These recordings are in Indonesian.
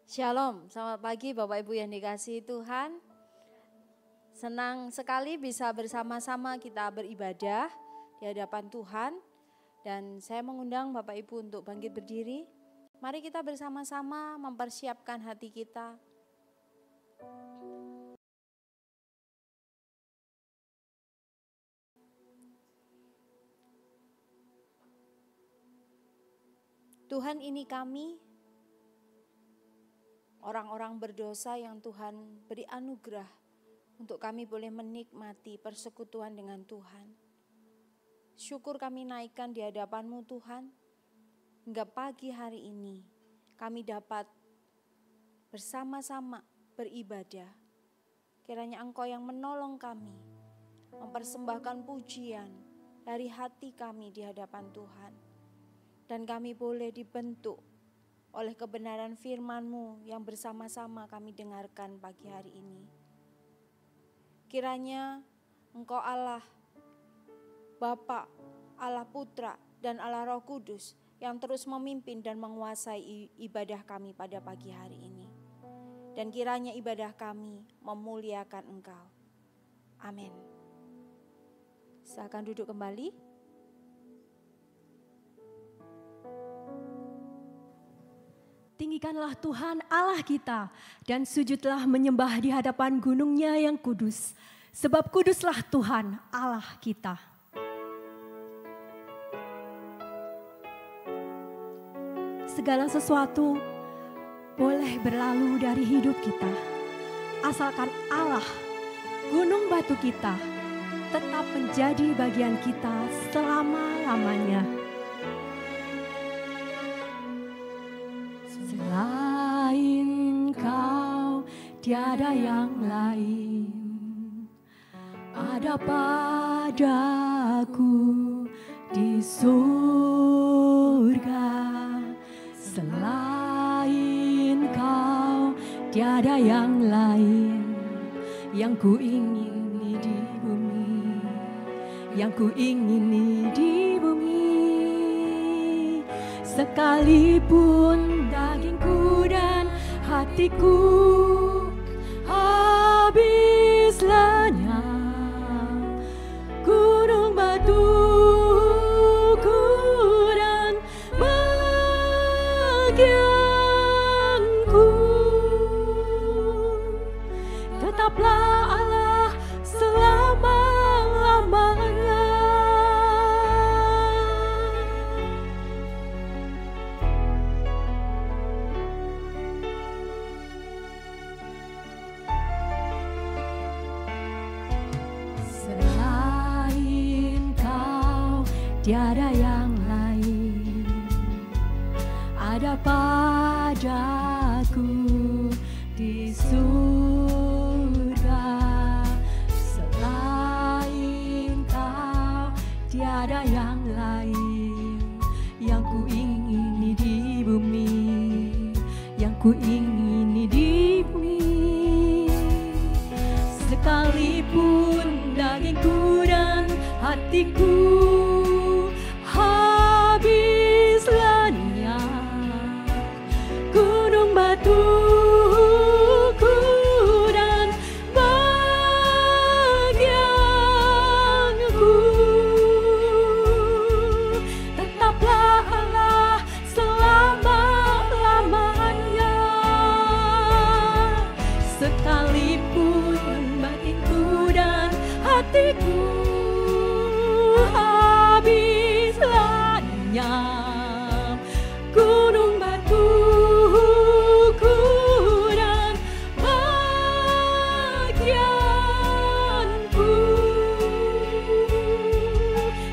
Shalom, selamat pagi Bapak Ibu yang dikasihi Tuhan. Senang sekali bisa bersama-sama kita beribadah di hadapan Tuhan. Dan saya mengundang Bapak Ibu untuk bangkit berdiri. Mari kita bersama-sama mempersiapkan hati kita. Tuhan, ini kami, orang-orang berdosa yang Tuhan beri anugerah untuk kami boleh menikmati persekutuan dengan Tuhan. Syukur kami naikkan di hadapan-Mu Tuhan, hingga pagi hari ini kami dapat bersama-sama beribadah. Kiranya Engkau yang menolong kami, mempersembahkan pujian dari hati kami di hadapan Tuhan. Dan kami boleh dibentuk oleh kebenaran firman-Mu yang bersama-sama kami dengarkan pagi hari ini. Kiranya Engkau Allah, Bapa, Allah Putra, dan Allah Roh Kudus yang terus memimpin dan menguasai ibadah kami pada pagi hari ini. Dan kiranya ibadah kami memuliakan Engkau. Amin. Silakan duduk kembali. Tinggikanlah Tuhan Allah kita dan sujudlah menyembah di hadapan gunung-Nya yang kudus. Sebab kuduslah Tuhan Allah kita. Segala sesuatu boleh berlalu dari hidup kita. Asalkan Allah, gunung batu kita, tetap menjadi bagian kita selama-lamanya. Selain Kau tiada yang lain, ada padaku di surga. Selain Kau tiada yang lain, yang ku ingini di bumi, yang ku ingini di bumi. Sekalipun dagingku dan hatiku habis lenyap, gunung batuku dan bagianku, tetaplah Allah selama-lamanya. Tiada yang lain, ada padaku di surga. Selain Kau tiada yang lain, yang ku ingini di bumi, yang ku ingini di bumi. Sekalipun dagingku dan hatiku habis lenyap, gunung batuku dan bagianku, tetaplah Allah selama-lamanya. Sekalipun batinku dan hatiku habis lenyap, gunung batuku dan bagianku,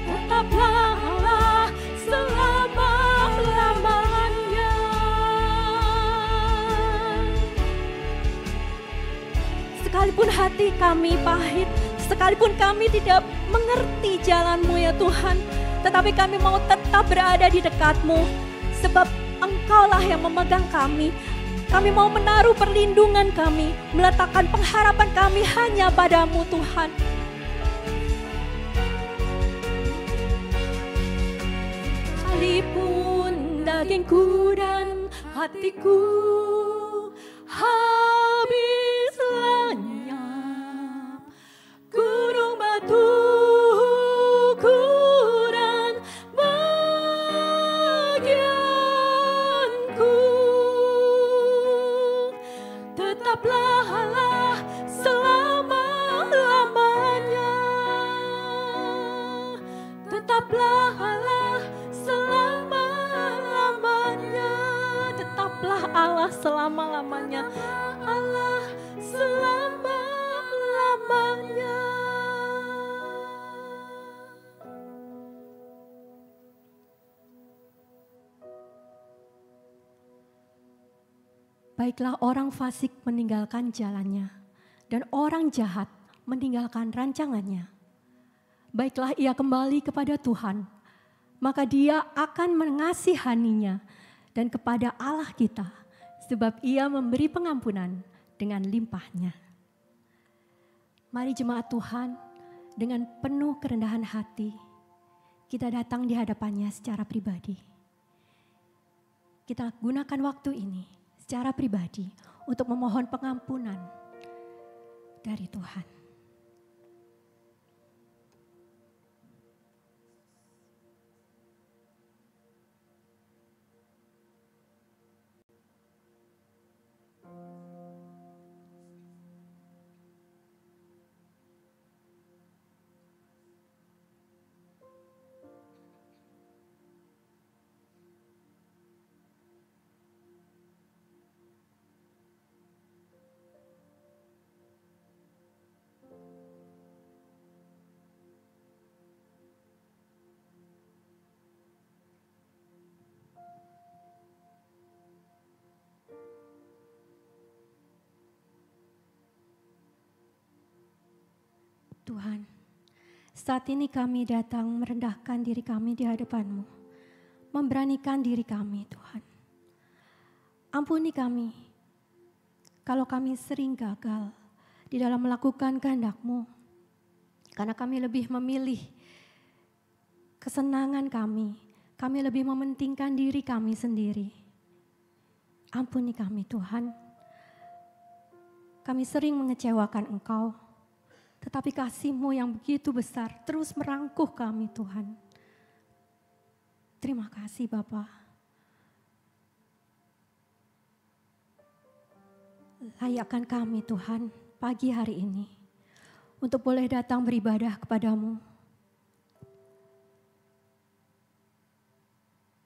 tetaplah Allah selama-lamanya. Sekalipun hati kami pahit, sekalipun kami tidak mengerti jalan-Mu ya Tuhan, tetapi kami mau tetap berada di dekat-Mu, sebab Engkaulah yang memegang kami. Kami mau menaruh perlindungan kami, meletakkan pengharapan kami hanya pada-Mu Tuhan. Sekalipun dagingku dan hatiku habis lenyap. Gunung batu ukuran bagianku, tetaplah Allah selama-lamanya. Tetaplah Allah selama-lamanya. Tetaplah Allah selama-lamanya. Allah selama-lamanya. Baiklah orang fasik meninggalkan jalannya, dan orang jahat meninggalkan rancangannya. Baiklah ia kembali kepada Tuhan, maka dia akan mengasihaninya, dan kepada Allah kita, sebab ia memberi pengampunan dengan limpahnya. Mari jemaat Tuhan, dengan penuh kerendahan hati, kita datang di hadapannya secara pribadi. Kita gunakan waktu ini secara pribadi untuk memohon pengampunan dari Tuhan. Tuhan, saat ini kami datang merendahkan diri kami di hadapan-Mu, memberanikan diri kami, Tuhan. Ampuni kami, kalau kami sering gagal di dalam melakukan kehendak-Mu, karena kami lebih memilih kesenangan kami lebih mementingkan diri kami sendiri. Ampuni kami, Tuhan. Kami sering mengecewakan Engkau, tetapi kasih-Mu yang begitu besar terus merangkuh kami, Tuhan. Terima kasih Bapa. Layakkan kami Tuhan pagi hari ini untuk boleh datang beribadah kepada-Mu.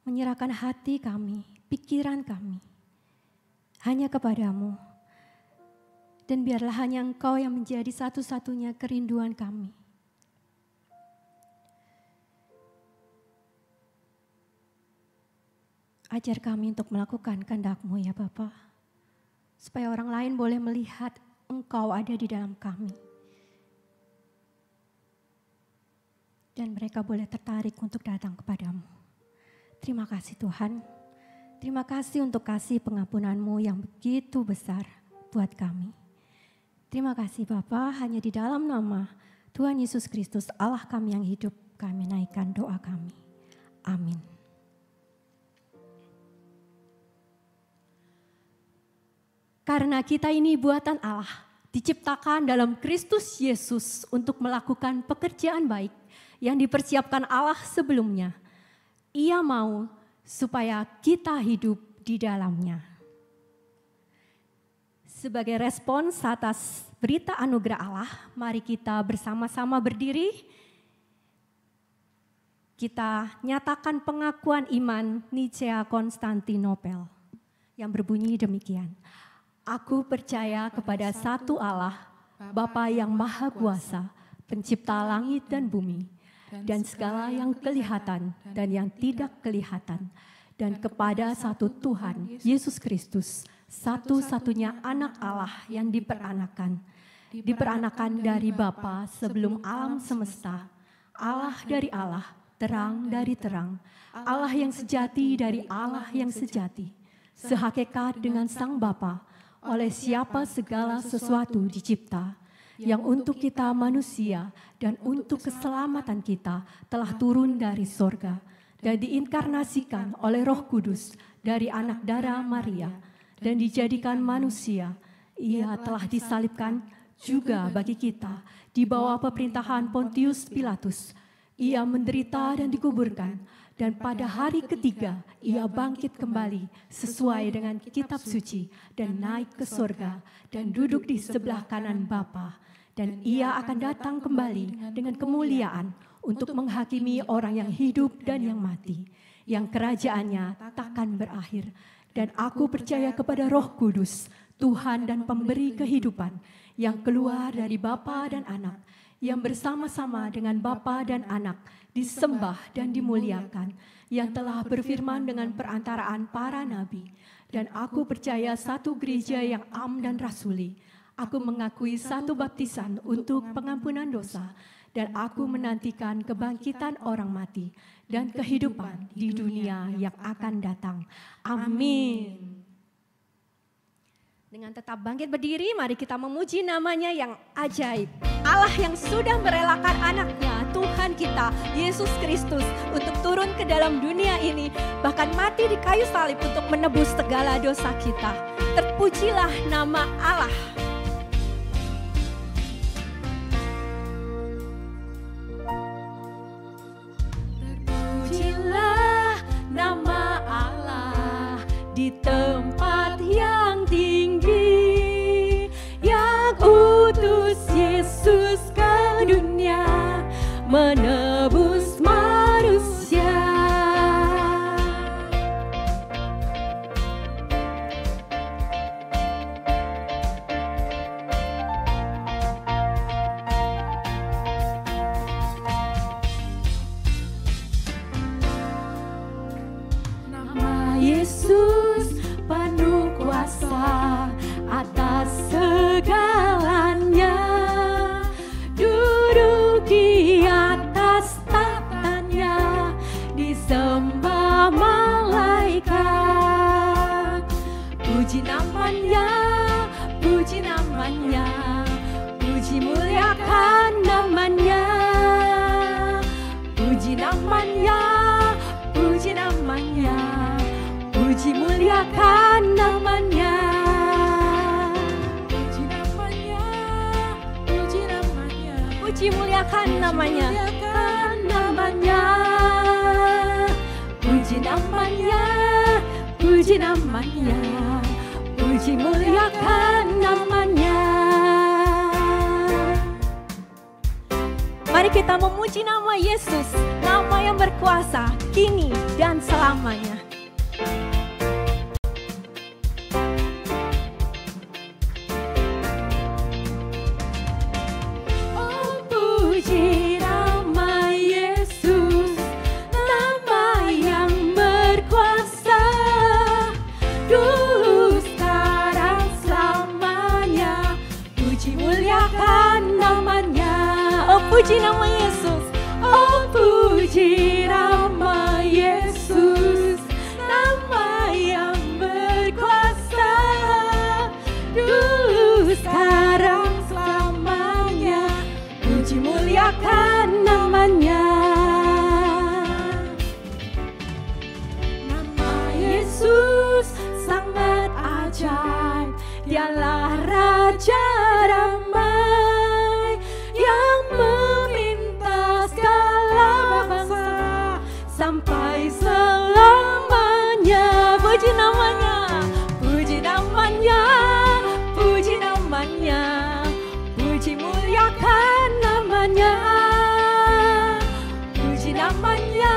Menyerahkan hati kami, pikiran kami hanya kepada-Mu. Dan biarlah hanya Engkau yang menjadi satu-satunya kerinduan kami. Ajar kami untuk melakukan kehendak-Mu ya Bapa, supaya orang lain boleh melihat Engkau ada di dalam kami. Dan mereka boleh tertarik untuk datang kepada-Mu. Terima kasih Tuhan. Terima kasih untuk kasih pengampunan-Mu yang begitu besar buat kami. Terima kasih Bapa, hanya di dalam nama Tuhan Yesus Kristus Allah kami yang hidup, kami naikkan doa kami. Amin. Karena kita ini buatan Allah, diciptakan dalam Kristus Yesus untuk melakukan pekerjaan baik yang dipersiapkan Allah sebelumnya. Ia mau supaya kita hidup di dalamnya. Sebagai respons atas berita anugerah Allah, mari kita bersama-sama berdiri. Kita nyatakan pengakuan iman Nicea Konstantinopel yang berbunyi demikian. Aku percaya kepada satu Allah, Bapa yang Maha Kuasa, pencipta langit dan bumi, dan segala yang kelihatan dan yang tidak kelihatan, dan kepada satu Tuhan, Yesus Kristus, satu-satunya anak Allah yang diperanakan dari Bapa sebelum alam semesta, Allah dari Allah, terang dari terang, Allah yang sejati dari Allah yang sejati, sehakikat dengan Sang Bapa, oleh siapa segala sesuatu dicipta, yang untuk kita manusia dan untuk keselamatan kita telah turun dari sorga dan diinkarnasikan oleh Roh Kudus dari anak darah Maria, dan dijadikan manusia. Ia telah disalibkan juga bagi kita di bawah pemerintahan Pontius Pilatus. Ia menderita dan dikuburkan, dan pada hari ketiga ia bangkit kembali sesuai dengan kitab suci dan naik ke surga dan duduk di sebelah kanan Bapa. Dan ia akan datang kembali dengan kemuliaan untuk menghakimi orang yang hidup dan yang mati, yang kerajaannya takkan berakhir. Dan aku percaya kepada Roh Kudus, Tuhan dan pemberi kehidupan, yang keluar dari Bapa dan Anak, yang bersama-sama dengan Bapa dan Anak disembah dan dimuliakan, yang telah berfirman dengan perantaraan para nabi. Dan aku percaya satu gereja yang am dan rasuli. Aku mengakui satu baptisan untuk pengampunan dosa, dan aku menantikan kebangkitan orang mati dan kehidupan di dunia yang akan datang. Amin. Dengan tetap bangkit berdiri, mari kita memuji namanya yang ajaib. Allah yang sudah merelakan anaknya, Tuhan kita, Yesus Kristus, untuk turun ke dalam dunia ini, bahkan mati di kayu salib untuk menebus segala dosa kita. Terpujilah nama Allah. Terpujilah nama Allah di tempat yang tinggi, yang utus Yesus ke dunia menebus manusia. Nama Yesus penuh kuasa atas segalanya, duduk di atas tahtanya, disembah malaikat. Puji namanya, puji namanya, puji muliakan namanya. Puji namanya, puji namanya, puji muliakan namanya. Puji namanya, puji namanya, puji muliakan namanya. Puji namanya, puji namanya, puji muliakan namanya. Mari kita memuji nama Yesus, nama yang berkuasa kini dan selamanya. Oh, puji nama Yesus, nama yang berkuasa, dulu, sekarang, selamanya. Puji muliakan namanya. Oh, puji nama Yesus. Oh, puji nama Yesus, nama yang berkuasa, dulu, sekarang, selamanya. Puji muliakan namanya. Nama Yesus sangat ajaib, dialah Raja damai yang meminta segala bangsa sampai selamanya. Puji namanya, puji namanya, puji namanya, puji muliakan namanya. Puji namanya,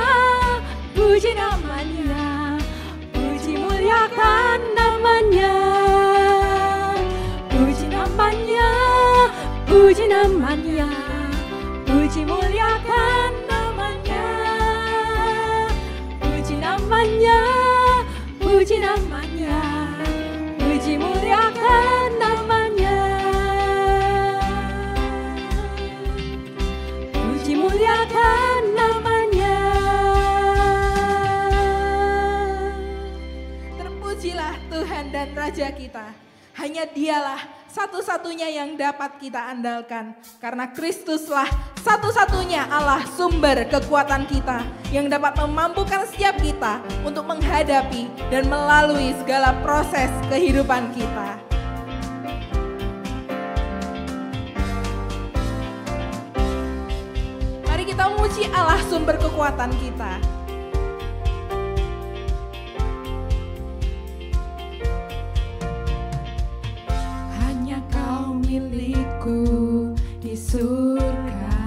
puji namanya, puji muliakan namanya. Puji namanya, puji namanya, puji muliakan namanya. Puji namanya, puji namanya, puji muliakan namanya. Puji muliakan namanya. Terpujilah Tuhan dan Raja kita. Hanya Dialah satu-satunya yang dapat kita andalkan. Karena Kristuslah satu-satunya Allah sumber kekuatan kita yang dapat memampukan setiap kita untuk menghadapi dan melalui segala proses kehidupan kita. Mari kita memuji Allah sumber kekuatan kita. Milikku di surga,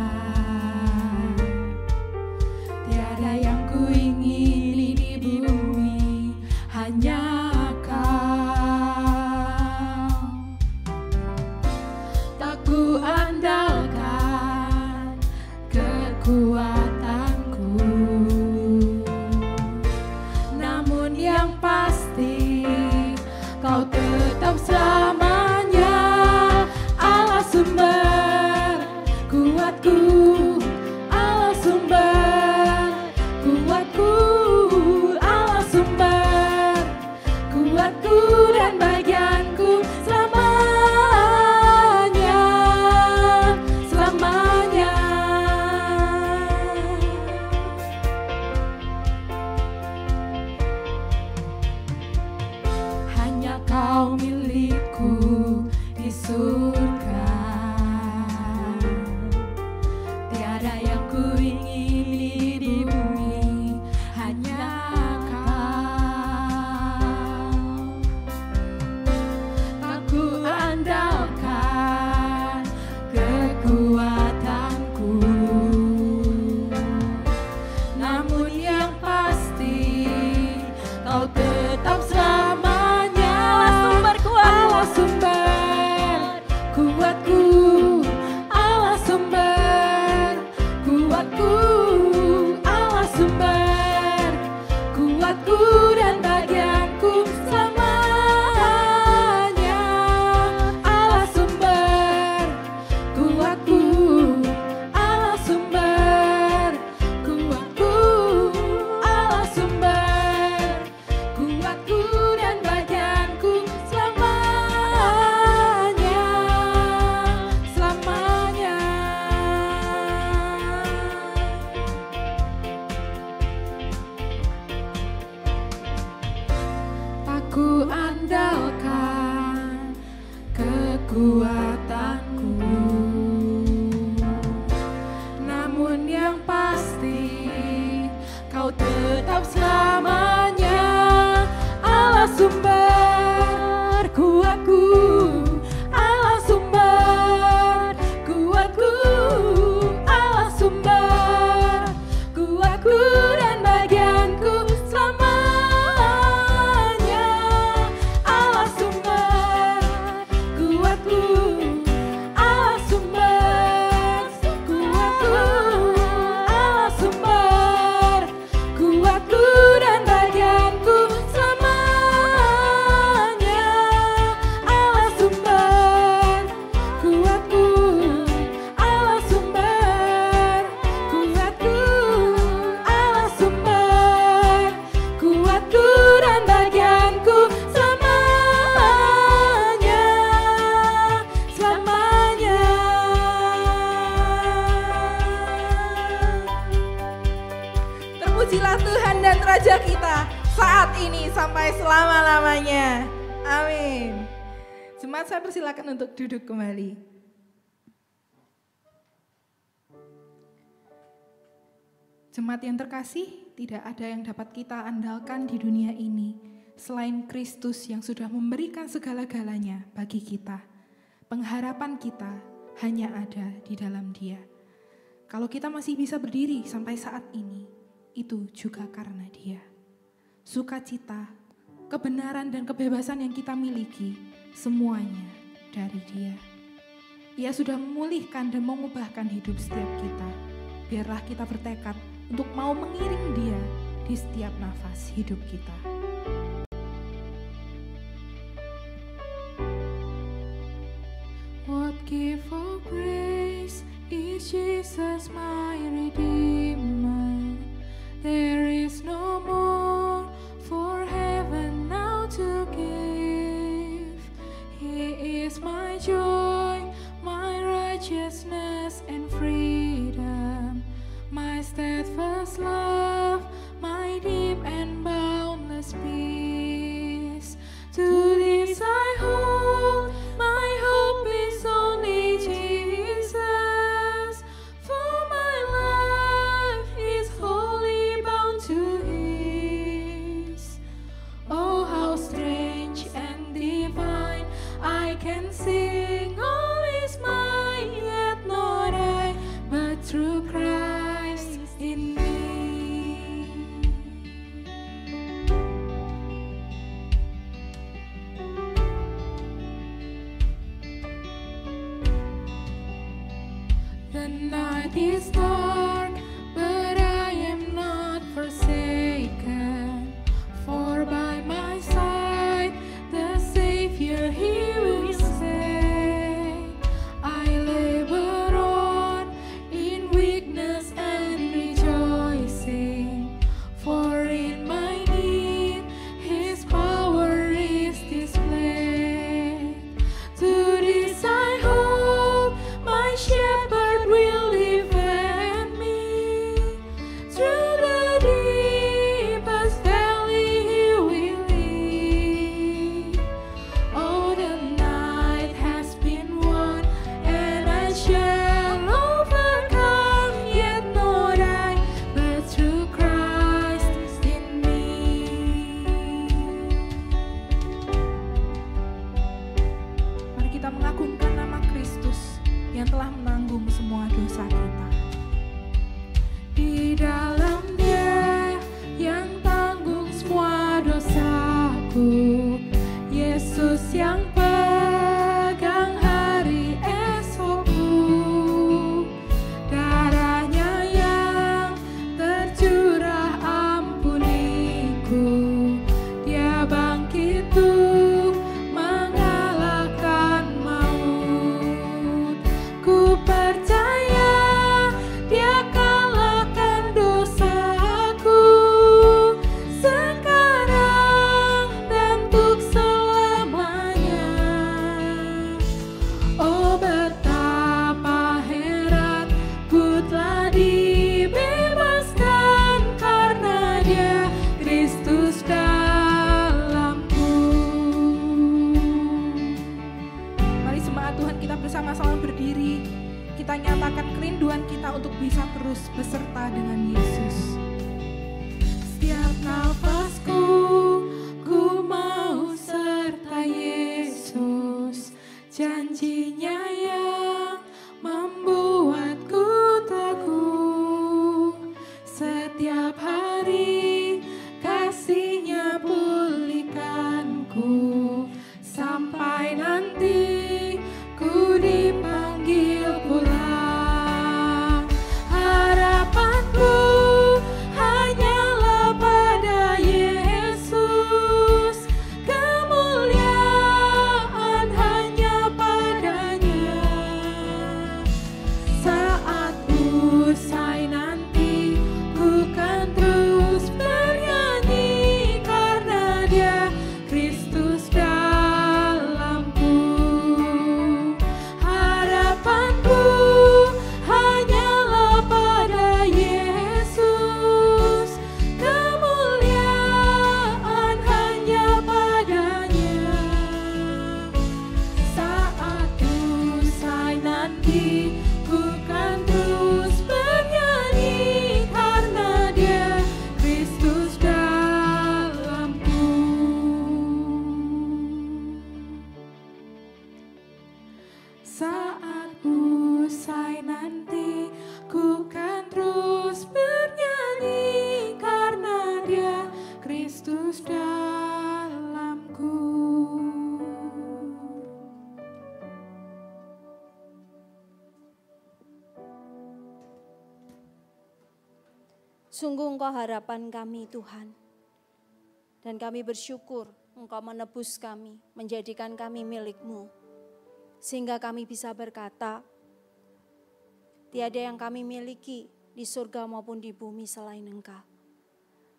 tiada yang ku ingini di bumi, hanya Kau. Tak ku andalkan kekuatanku, namun yang pasti Kau tetap selamanya sumber kuatku, Allah sumber kuatku, Allah sumber kuatku dan bagianku selamanya, selamanya. Hanya Kau milikku di surga. Ku andalkan kekuatanku, namun yang pasti Kau tetap selamanya Allah sumber kuatku, Allah sumber kuatku, Allah sumber kuatku dan bagianku selamanya. Terpujilah Tuhan dan Raja kita saat ini sampai selama-lamanya. Amin. Jemaat, saya persilakan untuk duduk kembali. Jemaat yang terkasih, tidak ada yang dapat kita andalkan di dunia ini selain Kristus yang sudah memberikan segala-galanya bagi kita. Pengharapan kita hanya ada di dalam Dia. Kalau kita masih bisa berdiri sampai saat ini, itu juga karena Dia. Sukacita, kebenaran dan kebebasan yang kita miliki, semuanya dari Dia. Ia sudah memulihkan dan mengubahkan hidup setiap kita. Biarlah kita bertekad untuk mau mengiring Dia di setiap nafas hidup kita. What gift of grace is Jesus my Redeemer? There is no more for heaven now to give. night is dark, but I am not forsaken. For by my side, the Savior, He will stay. I labor on in weakness and rejoicing, for in my need His power is displayed. To this I hope, my Shepherd will defend me. Through the deepest valley He will lead. Oh, the night has been won, and I shall overcome. Yet not I, but through Christ in me. Mari kita mengagungkan nama Kristus yang telah menanggung semua dosa kita. Di dalam Dia yang tanggung semua dosaku, Yesus yang pegang hari esokku, darahnya yang tercurah ampuniku, Dia bangkit untuk mengalahkan maut. Ku percaya Dia kalahkan dosaku sekarang dan untuk selamanya. Oh, betapa heran ku telah dibebaskan karena Dia Kristus dalamku. Mari jemaat Tuhan kita bersama-sama berdiri. Kita nyatakan kerinduan kita untuk bisa terus beserta dengan Yesus. Setiap nafasku, ku mau serta Yesus. Janjinya yang membuatku teguh. Setiap hari kasih-Nya pulihkanku. Sampai nanti ku dipanggil pulang. Harapanku hanyalah pada Yesus. Kemuliaan hanya padanya. Saat usai nanti, ku kan terus bernyanyi karena Dia Kristus dalamku. Harapanku hanyalah pada Yesus. Kemuliaan hanya padanya. Saat usai nanti, ku kan terus bernyanyi karena Dia Kristus dalamku. Saat usai nanti, ku kan terus bernyanyi karena Dia Kristus dalamku. Sungguh Engkau harapan kami Tuhan. Dan kami bersyukur Engkau menebus kami, menjadikan kami milik-Mu. Sehingga kami bisa berkata, tiada yang kami miliki di surga maupun di bumi selain Engkau.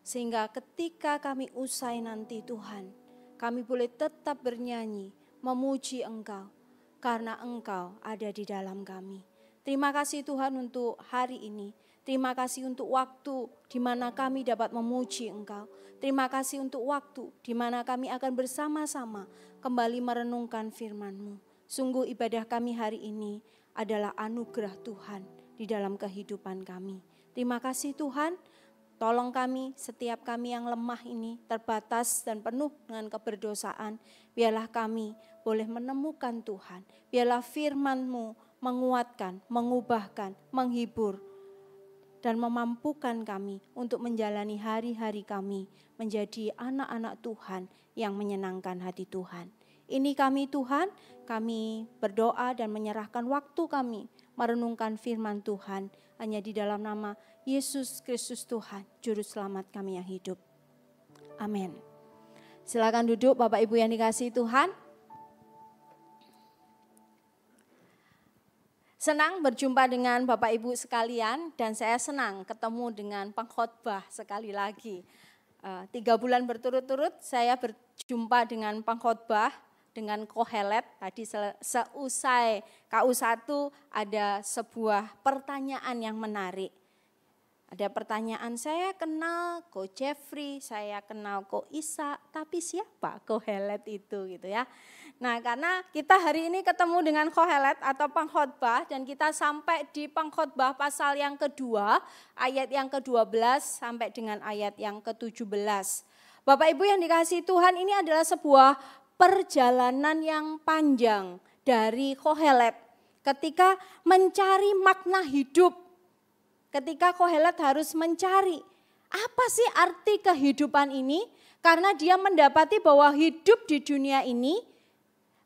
Sehingga ketika kami usai nanti Tuhan, kami boleh tetap bernyanyi, memuji Engkau, karena Engkau ada di dalam kami. Terima kasih Tuhan untuk hari ini. Terima kasih untuk waktu di mana kami dapat memuji Engkau. Terima kasih untuk waktu di mana kami akan bersama-sama kembali merenungkan firman-Mu. Sungguh ibadah kami hari ini adalah anugerah Tuhan di dalam kehidupan kami. Terima kasih Tuhan, tolong kami, setiap kami yang lemah ini, terbatas dan penuh dengan keberdosaan. Biarlah kami boleh menemukan Tuhan. Biarlah firman-Mu menguatkan, mengubahkan, menghibur, dan memampukan kami untuk menjalani hari-hari kami menjadi anak-anak Tuhan yang menyenangkan hati Tuhan. Ini kami Tuhan, kami berdoa dan menyerahkan waktu kami merenungkan firman Tuhan hanya di dalam nama Yesus Kristus Tuhan, Juru Selamat kami yang hidup. Amin. Silakan duduk Bapak Ibu yang dikasihi Tuhan. Senang berjumpa dengan Bapak Ibu sekalian dan saya senang ketemu dengan pengkhotbah sekali lagi. 3 bulan berturut-turut saya berjumpa dengan pengkhotbah, dengan Kohelet. Tadi seusai KU1 ada sebuah pertanyaan yang menarik. Ada pertanyaan, saya kenal Ko Jeffrey, saya kenal Ko Isa, tapi siapa Kohelet itu gitu ya. Nah karena kita hari ini ketemu dengan Kohelet atau pengkhotbah dan kita sampai di pengkhotbah pasal yang kedua, ayat yang ke-12 sampai dengan ayat yang ke-17. Bapak Ibu yang dikasihi Tuhan, ini adalah sebuah perjalanan yang panjang dari Kohelet ketika mencari makna hidup. Ketika Kohelet harus mencari apa sih arti kehidupan ini, karena dia mendapati bahwa hidup di dunia ini,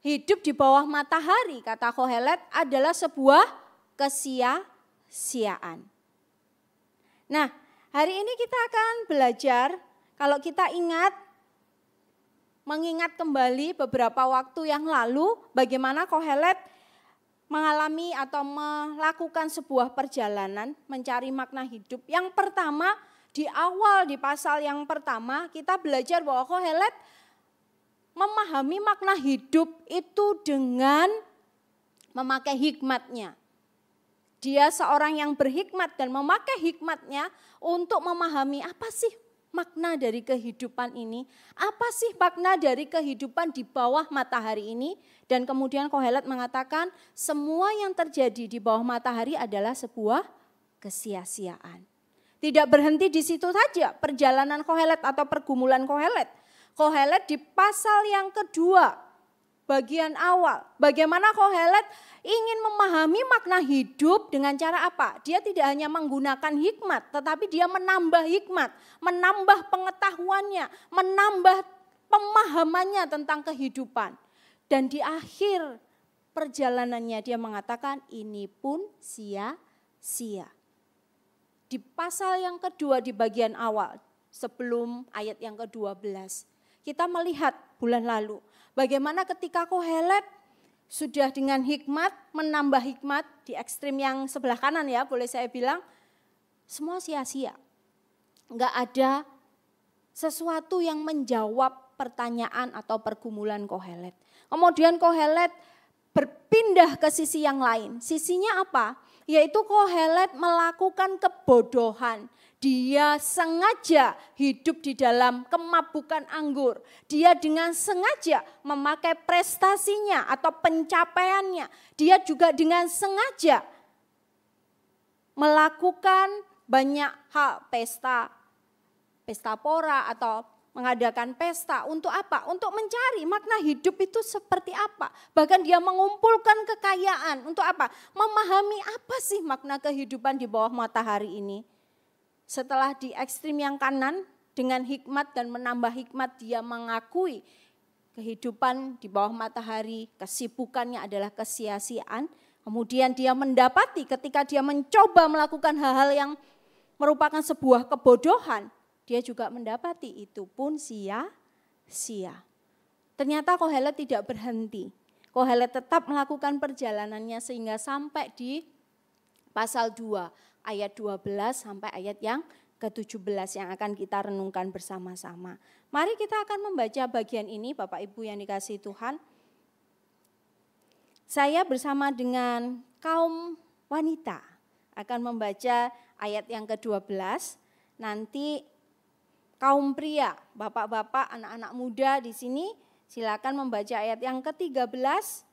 hidup di bawah matahari, kata Kohelet, adalah sebuah kesia-siaan. Nah, hari ini kita akan belajar, kalau kita mengingat kembali beberapa waktu yang lalu, bagaimana Kohelet mengalami atau melakukan sebuah perjalanan mencari makna hidup. Yang pertama, di awal di pasal yang pertama, kita belajar bahwa Kohelet memahami makna hidup itu dengan memakai hikmatnya. Dia seorang yang berhikmat dan memakai hikmatnya untuk memahami apa sih makna dari kehidupan ini, apa sih makna dari kehidupan di bawah matahari ini. Dan kemudian Kohelet mengatakan semua yang terjadi di bawah matahari adalah sebuah kesia-siaan. Tidak berhenti di situ saja perjalanan Kohelet atau pergumulan Kohelet. Kohelet di pasal yang kedua, bagian awal, bagaimana Kohelet ingin memahami makna hidup dengan cara apa? Dia tidak hanya menggunakan hikmat, tetapi dia menambah hikmat, menambah pengetahuannya, menambah pemahamannya tentang kehidupan. Dan di akhir perjalanannya dia mengatakan ini pun sia-sia. Di pasal yang kedua di bagian awal, sebelum ayat yang ke-12, kita melihat bulan lalu bagaimana ketika Kohelet sudah dengan hikmat, menambah hikmat, di ekstrim yang sebelah kanan ya boleh saya bilang, semua sia-sia. Enggak ada sesuatu yang menjawab pertanyaan atau pergumulan Kohelet. Kemudian Kohelet berpindah ke sisi yang lain. Sisinya apa? Yaitu Kohelet melakukan kebodohan. Dia sengaja hidup di dalam kemabukan anggur. Dia dengan sengaja memakai prestasinya atau pencapaiannya. Dia juga dengan sengaja melakukan banyak hal, pesta pora atau mengadakan pesta. Untuk apa? Untuk mencari makna hidup itu seperti apa. Bahkan dia mengumpulkan kekayaan. Untuk apa? Memahami apa sih makna kehidupan di bawah matahari ini. Setelah di ekstrim yang kanan dengan hikmat dan menambah hikmat, dia mengakui kehidupan di bawah matahari, kesibukannya adalah kesia-siaan. Kemudian dia mendapati ketika dia mencoba melakukan hal-hal yang merupakan sebuah kebodohan, dia juga mendapati itu pun sia-sia. Ternyata Kohelet tidak berhenti. Kohelet tetap melakukan perjalanannya sehingga sampai di pasal 2 ayat 12 sampai ayat yang ke-17 yang akan kita renungkan bersama-sama. Mari kita akan membaca bagian ini Bapak Ibu yang dikasihi Tuhan. Saya bersama dengan kaum wanita akan membaca ayat yang ke-12. Nanti kaum pria, bapak-bapak, anak-anak muda di sini silakan membaca ayat yang ke-13.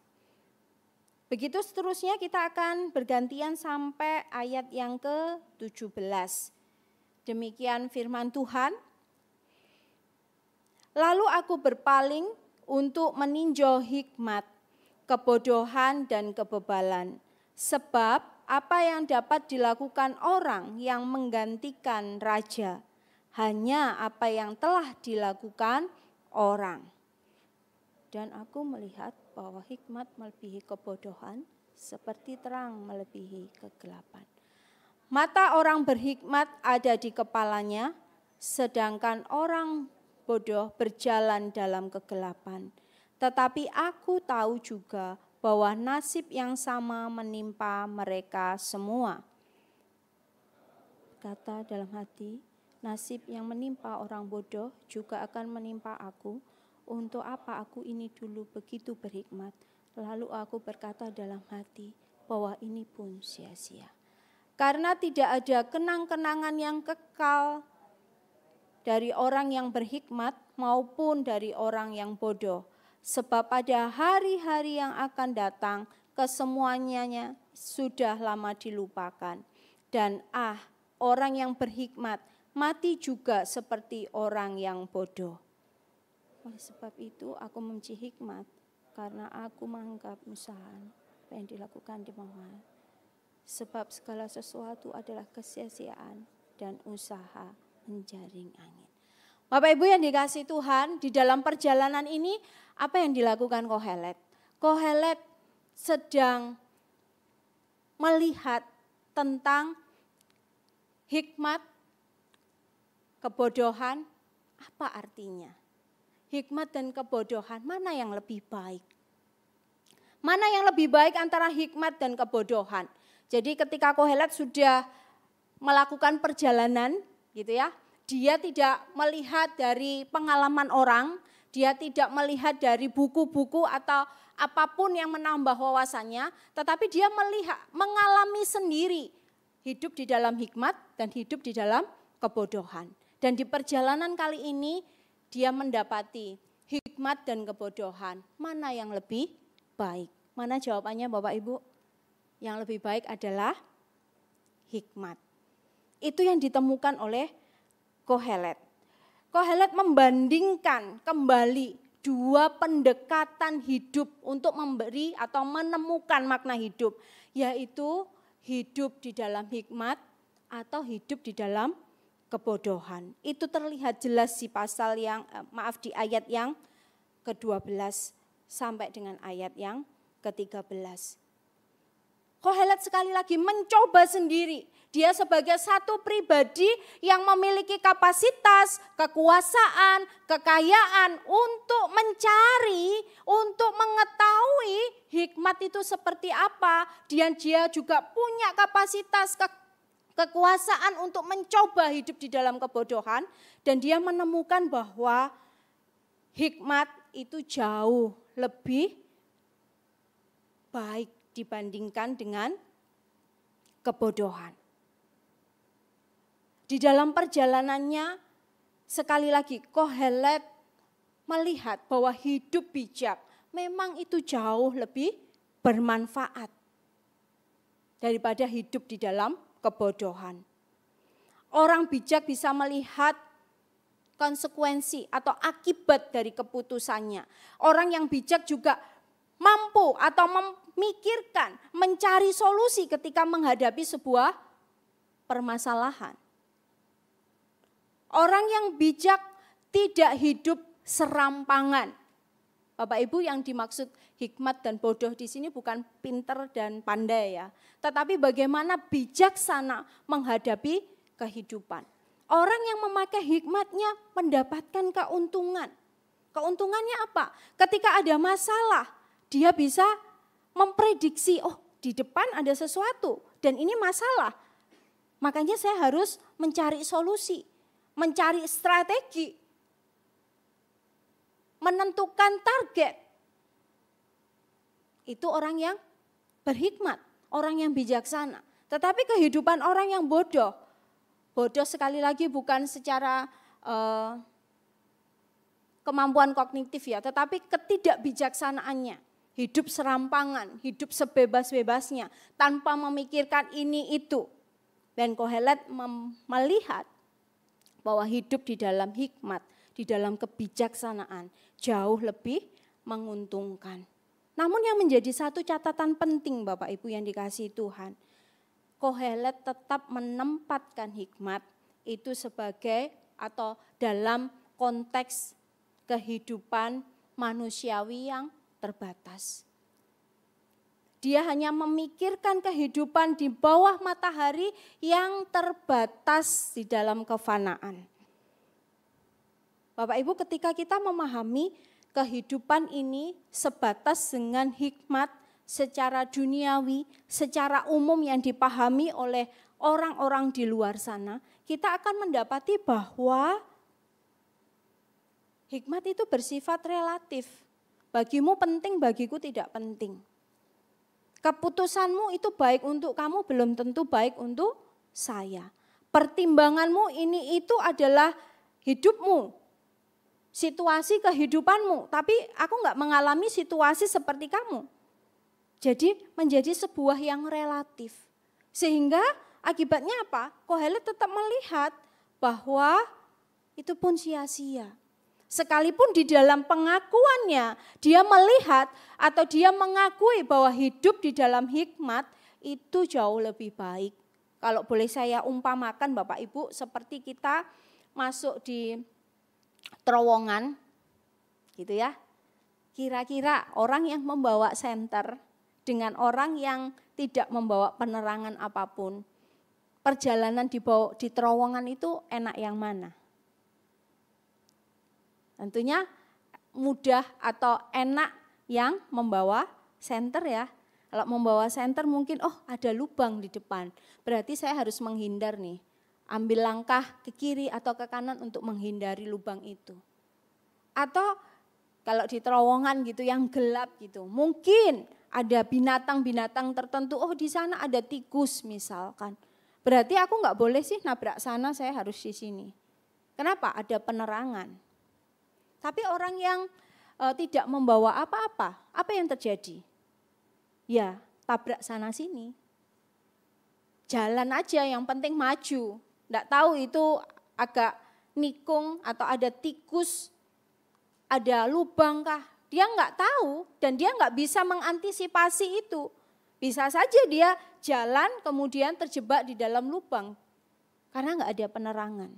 Begitu seterusnya kita akan bergantian sampai ayat yang ke-17. Demikian firman Tuhan. Lalu aku berpaling untuk meninjau hikmat, kebodohan dan kebebalan. Sebab apa yang dapat dilakukan orang yang menggantikan raja? Hanya apa yang telah dilakukan orang. Dan aku melihat bahwa hikmat melebihi kebodohan seperti terang melebihi kegelapan. Mata orang berhikmat ada di kepalanya, sedangkan orang bodoh berjalan dalam kegelapan. Tetapi aku tahu juga bahwa nasib yang sama menimpa mereka semua. Kata dalam hati, nasib yang menimpa orang bodoh juga akan menimpa aku. Untuk apa aku ini dulu begitu berhikmat? Lalu aku berkata dalam hati bahwa ini pun sia-sia. Karena tidak ada kenang-kenangan yang kekal dari orang yang berhikmat maupun dari orang yang bodoh. Sebab pada hari-hari yang akan datang kesemuanya sudah lama dilupakan. Dan orang yang berhikmat mati juga seperti orang yang bodoh. Oleh sebab itu aku membenci hikmat karena aku menganggap usaha apa yang dilakukan di bawah. Sebab segala sesuatu adalah kesia-siaan dan usaha menjaring angin. Bapak Ibu yang dikasihi Tuhan, di dalam perjalanan ini apa yang dilakukan Kohelet? Kohelet sedang melihat tentang hikmat, kebodohan, apa artinya? Hikmat dan kebodohan, mana yang lebih baik? Mana yang lebih baik antara hikmat dan kebodohan? Jadi ketika Kohelet sudah melakukan perjalanan gitu ya, dia tidak melihat dari pengalaman orang, dia tidak melihat dari buku-buku atau apapun yang menambah wawasannya, tetapi dia melihat, mengalami sendiri hidup di dalam hikmat dan hidup di dalam kebodohan. Dan di perjalanan kali ini dia mendapati hikmat dan kebodohan, mana yang lebih baik? Mana jawabannya Bapak Ibu? Yang lebih baik adalah hikmat. Itu yang ditemukan oleh Kohelet. Kohelet membandingkan kembali dua pendekatan hidup untuk memberi atau menemukan makna hidup. Yaitu hidup di dalam hikmat atau hidup di dalam kebodohan. Itu terlihat jelas di pasal di ayat yang ke-12 sampai dengan ayat yang ke-13. Kohelet sekali lagi mencoba sendiri. Dia sebagai satu pribadi yang memiliki kapasitas, kekuasaan, kekayaan untuk mencari, untuk mengetahui hikmat itu seperti apa. Dan dia juga punya kapasitas, kekuasaan untuk mencoba hidup di dalam kebodohan. Dan dia menemukan bahwa hikmat itu jauh lebih baik dibandingkan dengan kebodohan. Di dalam perjalanannya, sekali lagi Kohelet melihat bahwa hidup bijak memang itu jauh lebih bermanfaat daripada hidup di dalam kebodohan. Orang bijak bisa melihat konsekuensi atau akibat dari keputusannya. Orang yang bijak juga mampu atau memikirkan, mencari solusi ketika menghadapi sebuah permasalahan. Orang yang bijak tidak hidup serampangan. Bapak Ibu, yang dimaksud hikmat dan bodoh di sini bukan pinter dan pandai ya, tetapi bagaimana bijaksana menghadapi kehidupan. Orang yang memakai hikmatnya mendapatkan keuntungan. Keuntungannya apa? Ketika ada masalah, dia bisa memprediksi, oh di depan ada sesuatu dan ini masalah. Makanya saya harus mencari solusi, mencari strategi, menentukan target. Itu orang yang berhikmat, orang yang bijaksana. Tetapi kehidupan orang yang bodoh, bodoh sekali lagi bukan secara kemampuan kognitif ya, tetapi ketidakbijaksanaannya. Hidup serampangan, hidup sebebas-bebasnya, tanpa memikirkan ini itu. Dan Kohelet melihat bahwa hidup di dalam hikmat, di dalam kebijaksanaan jauh lebih menguntungkan. Namun yang menjadi satu catatan penting Bapak Ibu yang dikasihi Tuhan, Kohelet tetap menempatkan hikmat itu sebagai atau dalam konteks kehidupan manusiawi yang terbatas. dia hanya memikirkan kehidupan di bawah matahari yang terbatas di dalam kefanaan. Bapak Ibu, ketika kita memahami kehidupan ini sebatas dengan hikmat secara duniawi, secara umum yang dipahami oleh orang-orang di luar sana, kita akan mendapati bahwa hikmat itu bersifat relatif. Bagimu penting, bagiku tidak penting. Keputusanmu itu baik untuk kamu, belum tentu baik untuk saya. Pertimbanganmu ini itu adalah hidupmu, situasi kehidupanmu. Tapi aku enggak mengalami situasi seperti kamu. Jadi menjadi sebuah yang relatif. Sehingga akibatnya apa? Kohelet tetap melihat bahwa itu pun sia-sia. Sekalipun di dalam pengakuannya dia melihat atau dia mengakui bahwa hidup di dalam hikmat itu jauh lebih baik. Kalau boleh saya umpamakan Bapak Ibu, seperti kita masuk di terowongan gitu ya. Kira-kira orang yang membawa senter dengan orang yang tidak membawa penerangan apapun, perjalanan di terowongan itu enak yang mana? Tentunya mudah atau enak yang membawa senter ya. Kalau membawa senter mungkin ada lubang di depan. Berarti saya harus menghindar nih. Ambil langkah ke kiri atau ke kanan untuk menghindari lubang itu. Atau kalau di terowongan gitu yang gelap gitu. Mungkin ada binatang-binatang tertentu. Di sana ada tikus misalkan. Berarti aku nggak boleh sih nabrak sana, saya harus di sini. Kenapa? Ada penerangan. Tapi orang yang tidak membawa apa-apa, apa yang terjadi? Ya, tabrak sana sini. Jalan aja, yang penting maju. Nggak tahu itu agak nikung atau ada tikus, ada lubang kah? Dia nggak tahu dan dia nggak bisa mengantisipasi itu. Bisa saja dia jalan kemudian terjebak di dalam lubang karena nggak ada penerangan.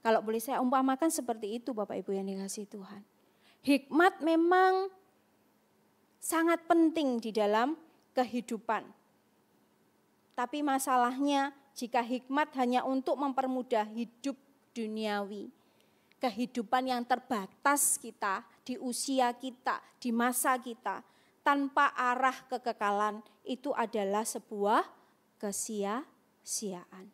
Kalau boleh saya umpamakan seperti itu Bapak Ibu yang dikasihi Tuhan. Hikmat memang sangat penting di dalam kehidupan. Tapi masalahnya jika hikmat hanya untuk mempermudah hidup duniawi, kehidupan yang terbatas kita, di usia kita, di masa kita, tanpa arah kekekalan, itu adalah sebuah kesia-siaan.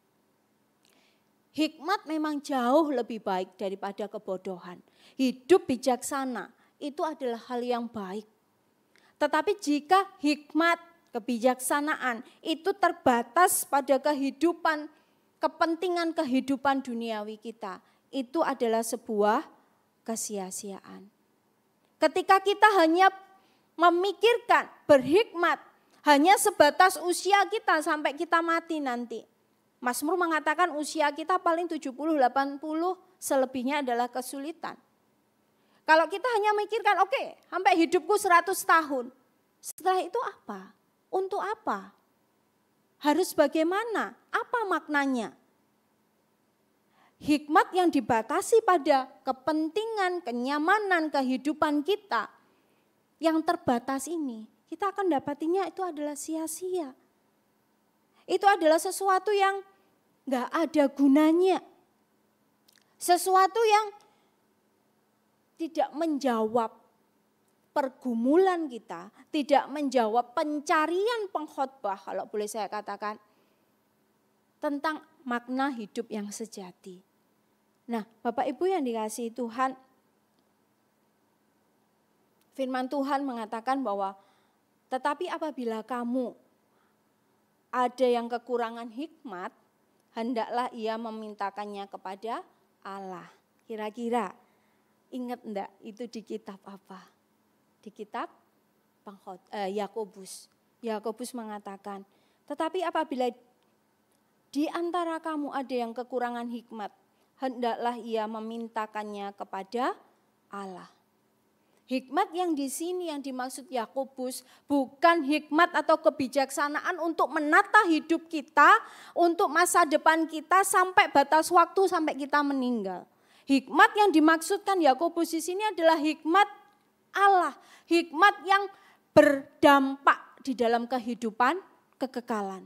Hikmat memang jauh lebih baik daripada kebodohan. Hidup bijaksana itu adalah hal yang baik. Tetapi jika hikmat, kebijaksanaan itu terbatas pada kehidupan, kepentingan kehidupan duniawi kita, itu adalah sebuah kesia-siaan. Ketika kita hanya memikirkan berhikmat, hanya sebatas usia kita sampai kita mati nanti. Mazmur mengatakan usia kita paling 70-80, selebihnya adalah kesulitan. Kalau kita hanya mikirkan sampai hidupku 100 tahun. Setelah itu apa? Untuk apa? Harus bagaimana? Apa maknanya? Hikmat yang dibatasi pada kepentingan, kenyamanan, kehidupan kita yang terbatas ini, kita akan dapatinya itu adalah sia-sia. Itu adalah sesuatu yang gak ada gunanya. Sesuatu yang tidak menjawab pergumulan kita, tidak menjawab pencarian pengkhotbah, kalau boleh saya katakan, tentang makna hidup yang sejati. Nah, Bapak Ibu yang dikasihi Tuhan, firman Tuhan mengatakan bahwa tetapi apabila kamu ada yang kekurangan hikmat, hendaklah ia memintakannya kepada Allah. Kira-kira ingat enggak itu di kitab apa? Di kitab Yakobus. Yakobus mengatakan, tetapi apabila di antara kamu ada yang kekurangan hikmat, hendaklah ia memintakannya kepada Allah. Hikmat yang di sini yang dimaksud Yakobus bukan hikmat atau kebijaksanaan untuk menata hidup kita, untuk masa depan kita sampai batas waktu sampai kita meninggal. Hikmat yang dimaksudkan Yakobus di sini adalah hikmat Allah, hikmat yang berdampak di dalam kehidupan kekekalan.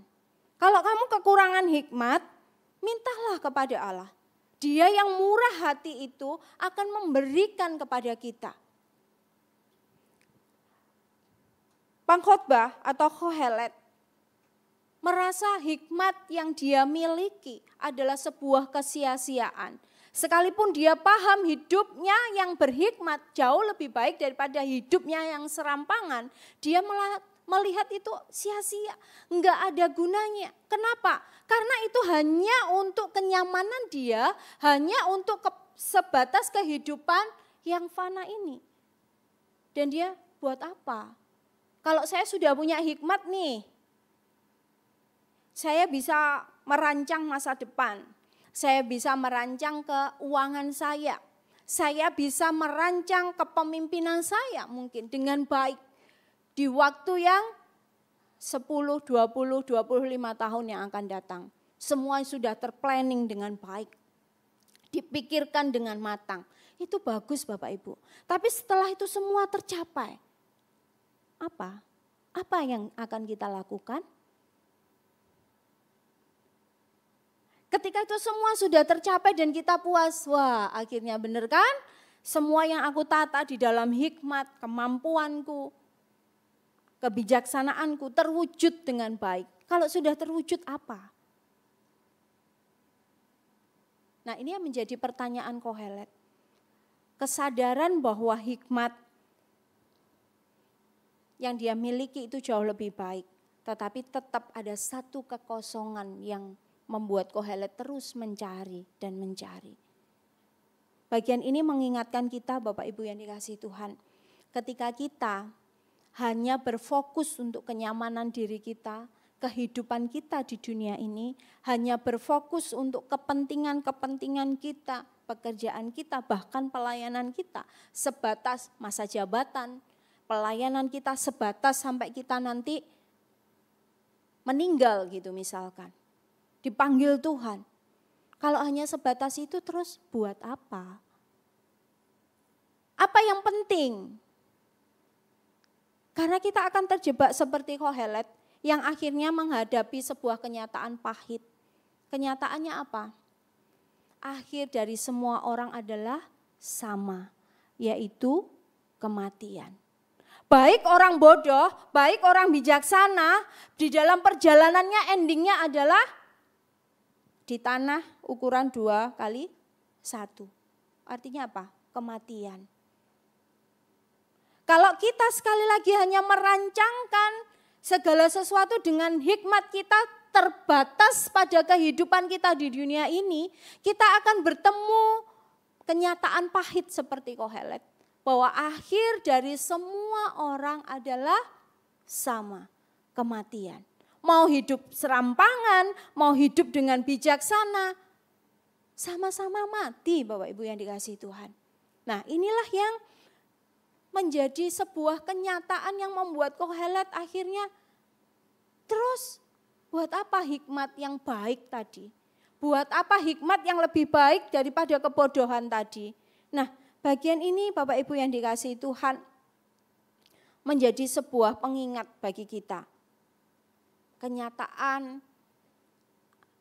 Kalau kamu kekurangan hikmat, mintalah kepada Allah. Dia yang murah hati itu akan memberikan kepada kita. Pengkhotbah atau Kohelet merasa hikmat yang dia miliki adalah sebuah kesia-siaan. Sekalipun dia paham hidupnya yang berhikmat jauh lebih baik daripada hidupnya yang serampangan, dia melihat itu sia-sia, enggak ada gunanya. Kenapa? Karena itu hanya untuk kenyamanan dia, hanya untuk sebatas kehidupan yang fana ini. Dan dia buat apa? Kalau saya sudah punya hikmat nih, saya bisa merancang masa depan, saya bisa merancang keuangan saya bisa merancang kepemimpinan saya mungkin dengan baik. Di waktu yang 10, 20, 25 tahun yang akan datang. Semua sudah terplanning dengan baik. Dipikirkan dengan matang. Itu bagus Bapak Ibu. Tapi setelah itu semua tercapai. Apa? Apa yang akan kita lakukan? Ketika itu semua sudah tercapai dan kita puas. Wah, akhirnya benar kan? Semua yang aku tata di dalam hikmat, kemampuanku, kebijaksanaanku terwujud dengan baik. Kalau sudah terwujud apa? Nah, ini yang menjadi pertanyaan Kohelet. Kesadaran bahwa hikmat yang dia miliki itu jauh lebih baik. Tetapi tetap ada satu kekosongan yang membuat Kohelet terus mencari dan mencari. Bagian ini mengingatkan kita Bapak Ibu yang dikasihi Tuhan. Ketika kita hanya berfokus untuk kenyamanan diri kita, kehidupan kita di dunia ini, hanya berfokus untuk kepentingan-kepentingan kita, pekerjaan kita, bahkan pelayanan kita, sebatas masa jabatan, pelayanan kita sebatas sampai kita nanti meninggal gitu misalkan, dipanggil Tuhan. Kalau hanya sebatas itu terus buat apa? Apa yang penting? Karena kita akan terjebak seperti Kohelet yang akhirnya menghadapi sebuah kenyataan pahit. Kenyataannya apa? Akhir dari semua orang adalah sama, yaitu kematian. Baik orang bodoh, baik orang bijaksana, di dalam perjalanannya endingnya adalah di tanah ukuran 2 kali 1. Artinya apa? Kematian. Kalau kita sekali lagi hanya merancangkan segala sesuatu dengan hikmat kita terbatas pada kehidupan kita di dunia ini, kita akan bertemu kenyataan pahit seperti Kohelet. Bahwa akhir dari semua orang adalah sama, kematian. Mau hidup serampangan, mau hidup dengan bijaksana, sama-sama mati Bapak Ibu yang dikasihi Tuhan. Nah, inilah yang menjadi sebuah kenyataan yang membuat Kohelet akhirnya terus buat apa hikmat yang baik tadi? Buat apa hikmat yang lebih baik daripada kebodohan tadi? Nah, bagian ini Bapak Ibu yang dikasihi Tuhan menjadi sebuah pengingat bagi kita. Kenyataan,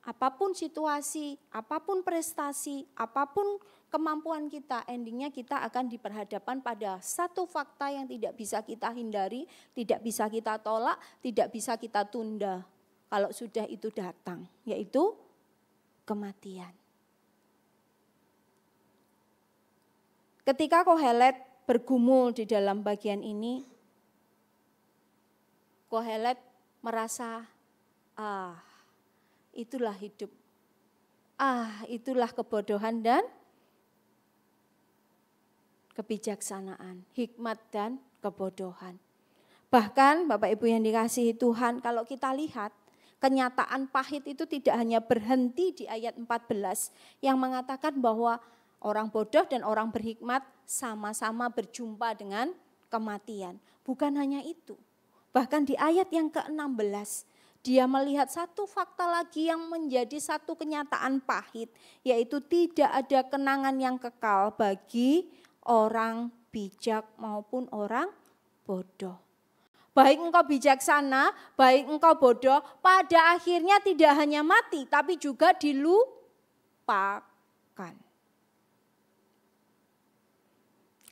apapun situasi, apapun prestasi, apapun kemampuan kita, endingnya kita akan diperhadapkan pada satu fakta yang tidak bisa kita hindari, tidak bisa kita tolak, tidak bisa kita tunda. Kalau sudah itu datang, yaitu kematian. Ketika Kohelet bergumul di dalam bagian ini, Kohelet merasa, itulah hidup, itulah kebodohan dan kebijaksanaan, hikmat dan kebodohan. Bahkan Bapak Ibu yang dikasihi Tuhan, kalau kita lihat kenyataan pahit itu tidak hanya berhenti di ayat 14 yang mengatakan bahwa orang bodoh dan orang berhikmat sama-sama berjumpa dengan kematian. Bukan hanya itu, bahkan di ayat yang ke-16 dia melihat satu fakta lagi yang menjadi satu kenyataan pahit, yaitu tidak ada kenangan yang kekal bagi orang bijak maupun orang bodoh. baik engkau bijaksana, baik engkau bodoh, pada akhirnya tidak hanya mati, tapi juga dilupakan.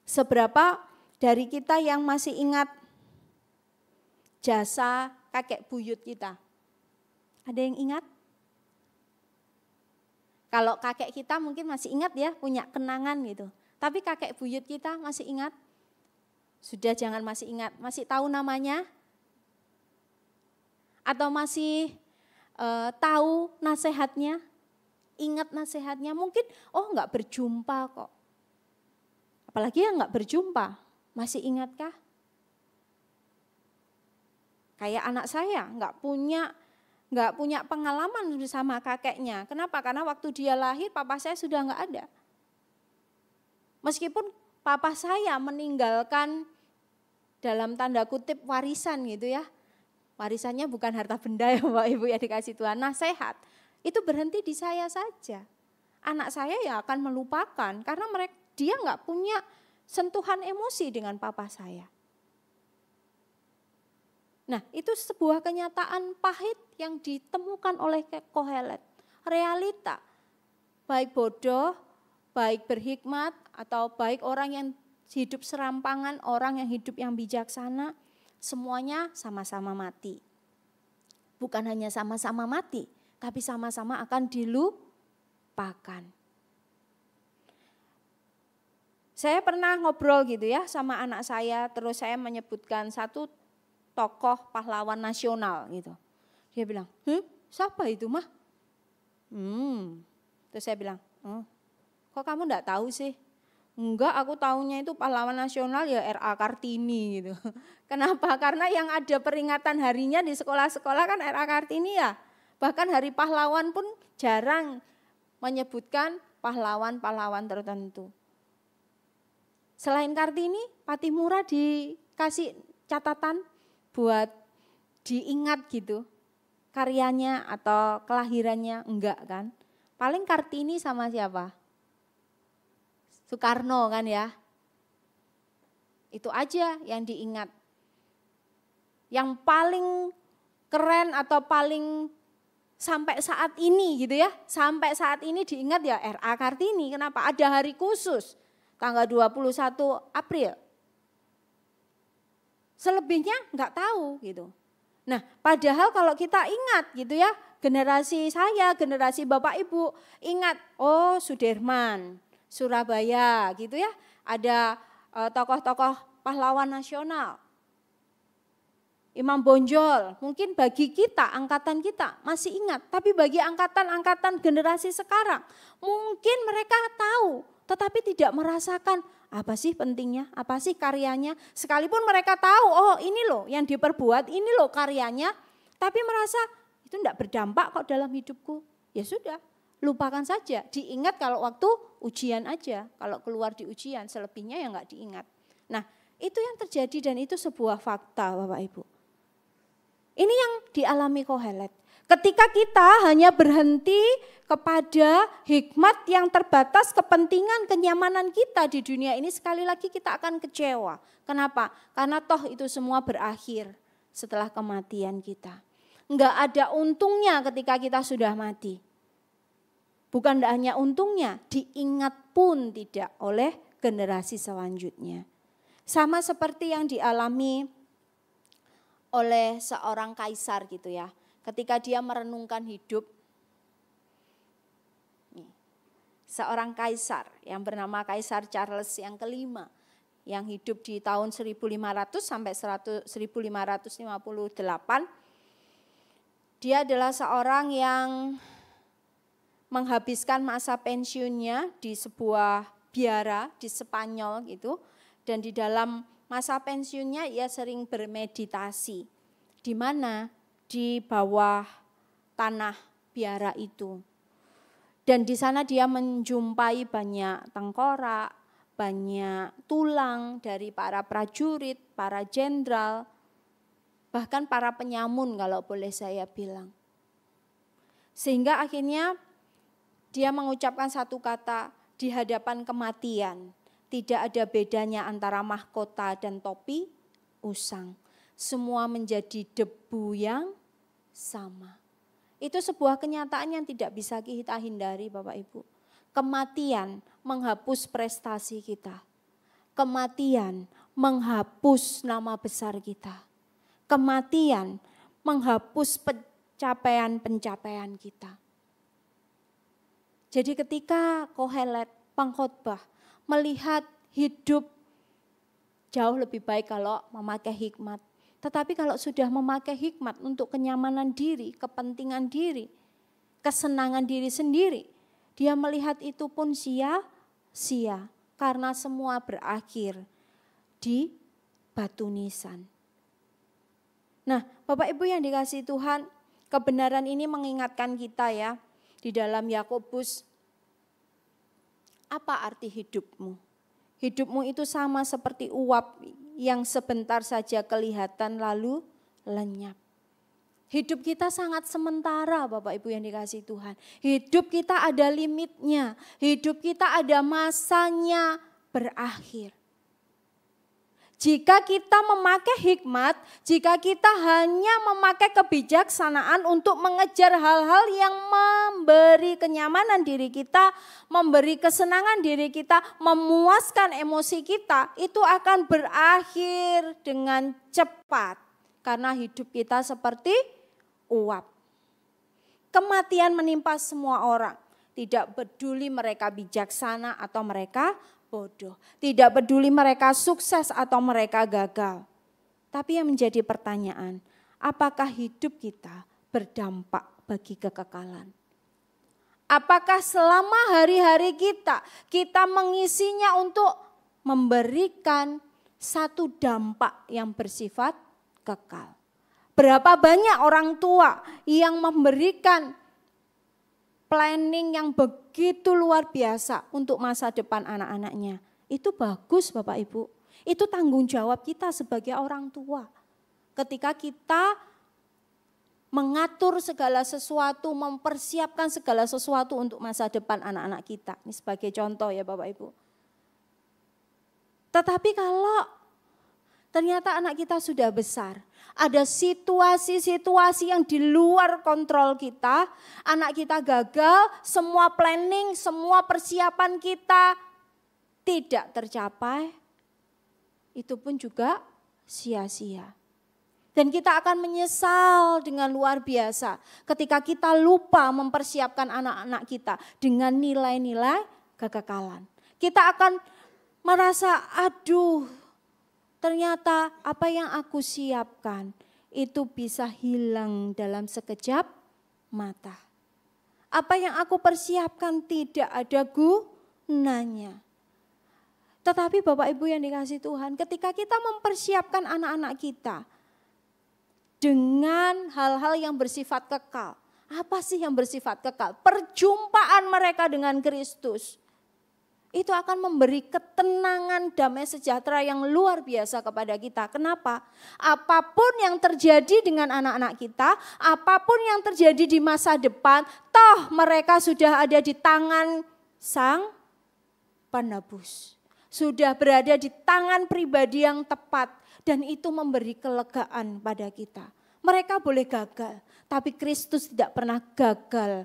Seberapa dari kita yang masih ingat jasa kakek buyut kita? Ada yang ingat? Kalau kakek kita mungkin masih ingat ya, punya kenangan gitu. Tapi kakek buyut kita masih ingat? Sudah jangan masih ingat, masih tahu namanya? Atau masih tahu nasihatnya? Ingat nasihatnya? Mungkin, oh enggak berjumpa kok. Apalagi yang enggak berjumpa, masih ingatkah? Kayak anak saya enggak punya pengalaman bersama kakeknya. Kenapa? Karena waktu dia lahir papa saya sudah enggak ada. Meskipun papa saya meninggalkan dalam tanda kutip warisan gitu ya. Warisannya bukan harta benda ya Bapak Ibu ya dikasih Tuhan, nasihat. Itu berhenti di saya saja. Anak saya ya akan melupakan karena dia enggak punya sentuhan emosi dengan papa saya. Nah, itu sebuah kenyataan pahit yang ditemukan oleh Kohelet. Realita, baik bodoh, baik berhikmat, atau baik orang yang hidup serampangan, orang yang hidup yang bijaksana, semuanya sama-sama mati. Bukan hanya sama-sama mati, tapi sama-sama akan dilupakan. Saya pernah ngobrol gitu ya sama anak saya, terus saya menyebutkan satu tokoh pahlawan nasional gitu. Dia bilang, siapa itu mah? Terus saya bilang, kok kamu enggak tahu sih? Enggak, aku tahunya itu pahlawan nasional ya R.A. Kartini gitu. Kenapa? Karena yang ada peringatan harinya di sekolah-sekolah kan R.A. Kartini ya. Bahkan hari pahlawan pun jarang menyebutkan pahlawan-pahlawan tertentu. Selain Kartini, Patimura dikasih catatan buat diingat gitu. Karyanya atau kelahirannya enggak kan. Paling Kartini sama siapa? Soekarno kan ya. Itu aja yang diingat. Yang paling keren atau paling sampai saat ini gitu ya. Sampai saat ini diingat ya R.A. Kartini. Kenapa? Ada hari khusus tanggal 21 April. Selebihnya enggak tahu gitu. Nah, padahal kalau kita ingat gitu ya, generasi saya, generasi Bapak Ibu, ingat, oh Sudirman, Surabaya gitu ya, ada tokoh-tokoh pahlawan nasional. Imam Bonjol, mungkin bagi kita, angkatan kita masih ingat, tapi bagi angkatan-angkatan generasi sekarang, mungkin mereka tahu, tetapi tidak merasakan apa sih pentingnya, apa sih karyanya. Sekalipun mereka tahu, oh ini loh yang diperbuat, ini loh karyanya, tapi merasa itu tidak berdampak kok dalam hidupku. Ya sudah, lupakan saja, diingat kalau waktu ujian aja, kalau keluar di ujian, selebihnya ya enggak diingat. Nah itu yang terjadi dan itu sebuah fakta Bapak Ibu. Ini yang dialami Kohelet. Ketika kita hanya berhenti kepada hikmat yang terbatas, kepentingan, kenyamanan kita di dunia ini, sekali lagi kita akan kecewa. Kenapa? Karena toh itu semua berakhir setelah kematian kita. Enggak ada untungnya ketika kita sudah mati. Bukan hanya untungnya, diingat pun tidak oleh generasi selanjutnya. Sama seperti yang dialami oleh seorang kaisar gitu ya. Ketika dia merenungkan hidup, seorang kaisar yang bernama Kaisar Charles yang kelima, yang hidup di tahun 1500 sampai 1558, dia adalah seorang yang menghabiskan masa pensiunnya di sebuah biara di Spanyol gitu, dan di dalam masa pensiunnya ia sering bermeditasi, di mana di bawah tanah biara itu. Dan di sana dia menjumpai banyak tengkorak, banyak tulang dari para prajurit, para jenderal, bahkan para penyamun kalau boleh saya bilang. Sehingga akhirnya dia mengucapkan satu kata di hadapan kematian. Tidak ada bedanya antara mahkota dan topi usang. semua menjadi debu yang sama. Itu sebuah kenyataan yang tidak bisa kita hindari Bapak Ibu. Kematian menghapus prestasi kita. Kematian menghapus nama besar kita. Kematian menghapus pencapaian-pencapaian kita. Jadi ketika Kohelet, pengkhotbah, melihat hidup jauh lebih baik kalau memakai hikmat. Tetapi kalau sudah memakai hikmat untuk kenyamanan diri, kepentingan diri, kesenangan diri sendiri, dia melihat itu pun sia-sia karena semua berakhir di batu nisan. Nah, Bapak Ibu yang dikasihi Tuhan, kebenaran ini mengingatkan kita ya, di dalam Yakobus, apa arti hidupmu? Hidupmu itu sama seperti uap yang sebentar saja kelihatan lalu lenyap. Hidup kita sangat sementara Bapak Ibu yang dikasihi Tuhan. Hidup kita ada limitnya, hidup kita ada masanya berakhir. Jika kita memakai hikmat, jika kita hanya memakai kebijaksanaan untuk mengejar hal-hal yang memberi kenyamanan diri kita, memberi kesenangan diri kita, memuaskan emosi kita, itu akan berakhir dengan cepat. Karena hidup kita seperti uap. Kematian menimpa semua orang, tidak peduli mereka bijaksana atau mereka bodoh. Tidak peduli mereka sukses atau mereka gagal. Tapi yang menjadi pertanyaan, apakah hidup kita berdampak bagi kekekalan? Apakah selama hari-hari kita mengisinya untuk memberikan satu dampak yang bersifat kekal? Berapa banyak orang tua yang memberikan planning yang begitu luar biasa untuk masa depan anak-anaknya. Itu bagus Bapak Ibu. Itu tanggung jawab kita sebagai orang tua. Ketika kita mengatur segala sesuatu, mempersiapkan segala sesuatu untuk masa depan anak-anak kita. Ini sebagai contoh ya Bapak Ibu. Tetapi kalau ternyata anak kita sudah besar, ada situasi-situasi yang di luar kontrol kita, anak kita gagal, semua planning, semua persiapan kita tidak tercapai, itu pun juga sia-sia. Dan kita akan menyesal dengan luar biasa ketika kita lupa mempersiapkan anak-anak kita dengan nilai-nilai kekekalan. Kita akan merasa, aduh, ternyata apa yang aku siapkan itu bisa hilang dalam sekejap mata. Apa yang aku persiapkan tidak ada gunanya. Tetapi Bapak Ibu yang dikasihi Tuhan, ketika kita mempersiapkan anak-anak kita dengan hal-hal yang bersifat kekal. Apa sih yang bersifat kekal? Perjumpaan mereka dengan Kristus. Itu akan memberi ketenangan, damai sejahtera yang luar biasa kepada kita. Kenapa? Apapun yang terjadi dengan anak-anak kita, apapun yang terjadi di masa depan, toh mereka sudah ada di tangan Sang Penebus. Sudah berada di tangan pribadi yang tepat dan itu memberi kelegaan pada kita. Mereka boleh gagal, tapi Kristus tidak pernah gagal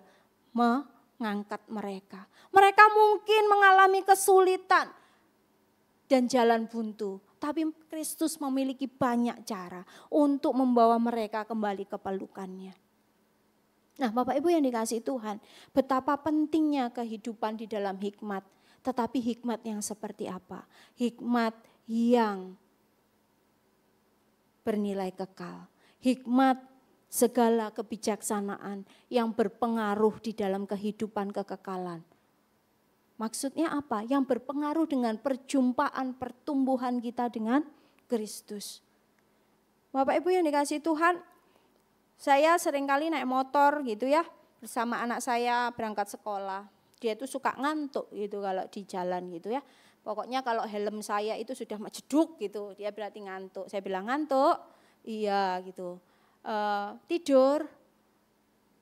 mengangkat mereka. Mereka mungkin mengalami kesulitan dan jalan buntu. Tapi Kristus memiliki banyak cara untuk membawa mereka kembali ke pelukannya. Nah Bapak Ibu yang dikasihi Tuhan, betapa pentingnya kehidupan di dalam hikmat. Tetapi hikmat yang seperti apa? Hikmat yang bernilai kekal. Hikmat segala kebijaksanaan yang berpengaruh di dalam kehidupan kekekalan. Maksudnya apa? Yang berpengaruh dengan perjumpaan, pertumbuhan kita dengan Kristus. Bapak Ibu yang dikasihi Tuhan, saya seringkali naik motor gitu ya, bersama anak saya berangkat sekolah. Dia itu suka ngantuk gitu kalau di jalan gitu ya. Pokoknya kalau helm saya itu sudah jeduk gitu, dia berarti ngantuk. Saya bilang ngantuk, iya gitu. Tidur,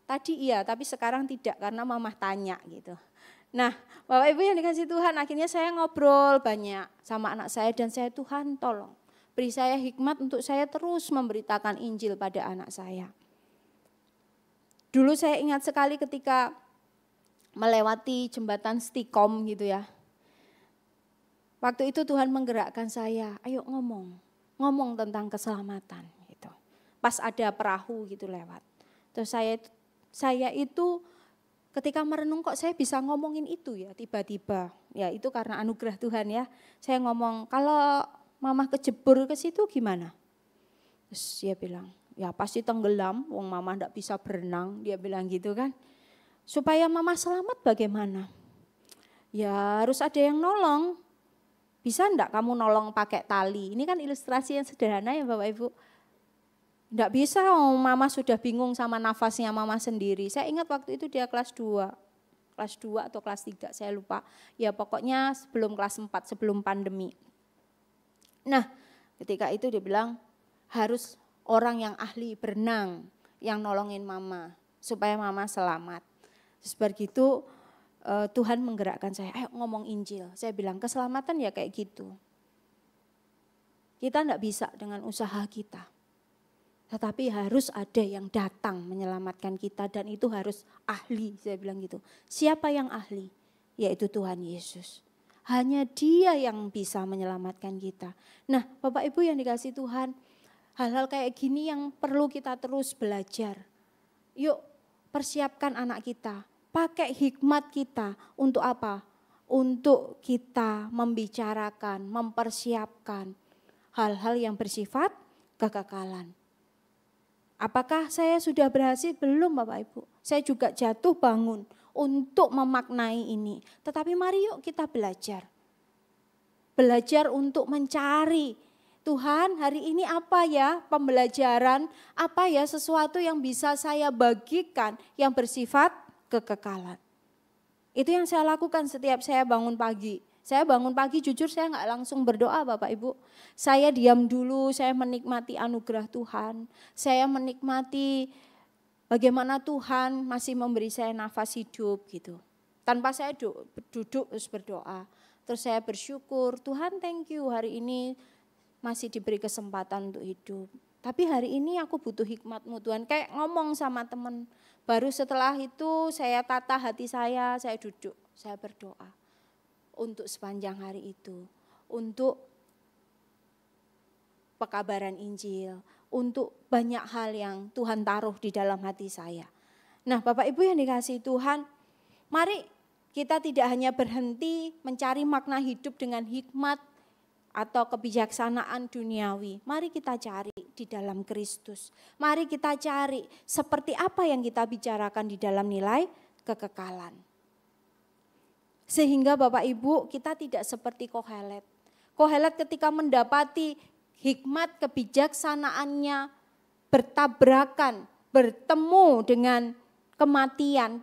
tadi iya tapi sekarang tidak karena mama tanya gitu. Nah Bapak Ibu yang dikasihi Tuhan, akhirnya saya ngobrol banyak sama anak saya dan saya, Tuhan tolong Beri saya hikmat untuk saya terus memberitakan Injil pada anak saya. Dulu saya ingat sekali ketika melewati jembatan Stikom gitu ya. Waktu itu Tuhan menggerakkan saya, ayo ngomong tentang keselamatan gitu. Pas ada perahu gitu lewat. Terus saya itu ketika merenung kok saya bisa ngomongin itu ya tiba-tiba. Ya itu karena anugerah Tuhan ya. Saya ngomong, kalau mama kejebur ke situ gimana? Terus dia bilang, ya pasti tenggelam, wong mama enggak bisa berenang, dia bilang gitu kan. Supaya mama selamat bagaimana? Ya harus ada yang nolong. Bisa enggak kamu nolong pakai tali? Ini kan ilustrasi yang sederhana ya Bapak Ibu. Enggak bisa, mama sudah bingung sama nafasnya mama sendiri. Saya ingat waktu itu dia kelas 2 atau kelas 3, saya lupa. Ya pokoknya sebelum kelas 4, sebelum pandemi. Nah ketika itu dia bilang harus orang yang ahli berenang yang nolongin mama supaya mama selamat. Terus begitu Tuhan menggerakkan saya, ayo ngomong Injil. Saya bilang keselamatan ya kayak gitu. Kita enggak bisa dengan usaha kita. Tetapi harus ada yang datang menyelamatkan kita dan itu harus ahli, saya bilang gitu. Siapa yang ahli? Yaitu Tuhan Yesus. Hanya Dia yang bisa menyelamatkan kita. Nah Bapak Ibu yang dikasihi Tuhan, hal-hal kayak gini yang perlu kita terus belajar. Yuk persiapkan anak kita, pakai hikmat kita untuk apa? Untuk kita membicarakan, mempersiapkan hal-hal yang bersifat kekekalan. Apakah saya sudah berhasil? Belum Bapak Ibu. Saya juga jatuh bangun untuk memaknai ini. Tetapi mari yuk kita belajar. Belajar untuk mencari. Tuhan hari ini apa ya pembelajaran, apa ya sesuatu yang bisa saya bagikan yang bersifat kekekalan. Itu yang saya lakukan setiap saya bangun pagi. Saya bangun pagi jujur saya enggak langsung berdoa Bapak Ibu. Saya diam dulu, saya menikmati anugerah Tuhan. Saya menikmati bagaimana Tuhan masih memberi saya nafas hidup gitu. Tanpa saya duduk terus berdoa. Terus saya bersyukur, Tuhan thank you hari ini masih diberi kesempatan untuk hidup. Tapi hari ini aku butuh hikmat-Mu Tuhan. Kayak ngomong sama teman. Baru setelah itu saya tata hati saya duduk, saya berdoa. Untuk sepanjang hari itu, untuk pekabaran Injil, untuk banyak hal yang Tuhan taruh di dalam hati saya. Nah Bapak Ibu yang dikasihi Tuhan, mari kita tidak hanya berhenti mencari makna hidup dengan hikmat atau kebijaksanaan duniawi. Mari kita cari di dalam Kristus. Mari kita cari seperti apa yang kita bicarakan di dalam nilai kekekalan. Sehingga Bapak Ibu kita tidak seperti Kohelet. Kohelet ketika mendapati hikmat kebijaksanaannya bertabrakan, bertemu dengan kematian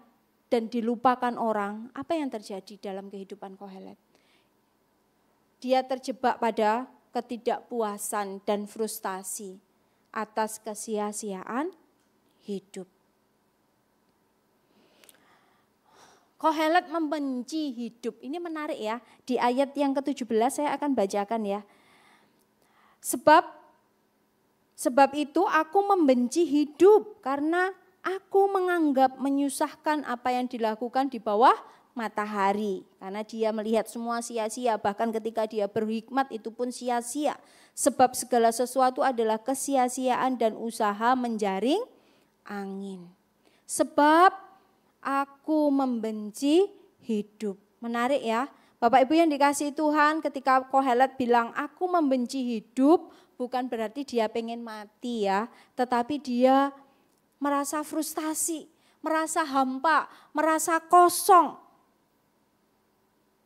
dan dilupakan orang, apa yang terjadi dalam kehidupan Kohelet? Dia terjebak pada ketidakpuasan dan frustasi atas kesia-siaan hidup. Kohelet membenci hidup. Ini menarik ya. Di ayat yang ke-17 saya akan bacakan ya. Sebab itu aku membenci hidup karena aku menganggap menyusahkan apa yang dilakukan di bawah matahari. Karena dia melihat semua sia-sia, bahkan ketika dia berhikmat itu pun sia-sia. Sebab segala sesuatu adalah kesia-siaan dan usaha menjaring angin. Sebab aku membenci hidup. Menarik ya. Bapak Ibu yang dikasihi Tuhan, ketika Kohelet bilang aku membenci hidup, bukan berarti dia pengen mati ya. Tetapi dia merasa frustasi, merasa hampa, merasa kosong.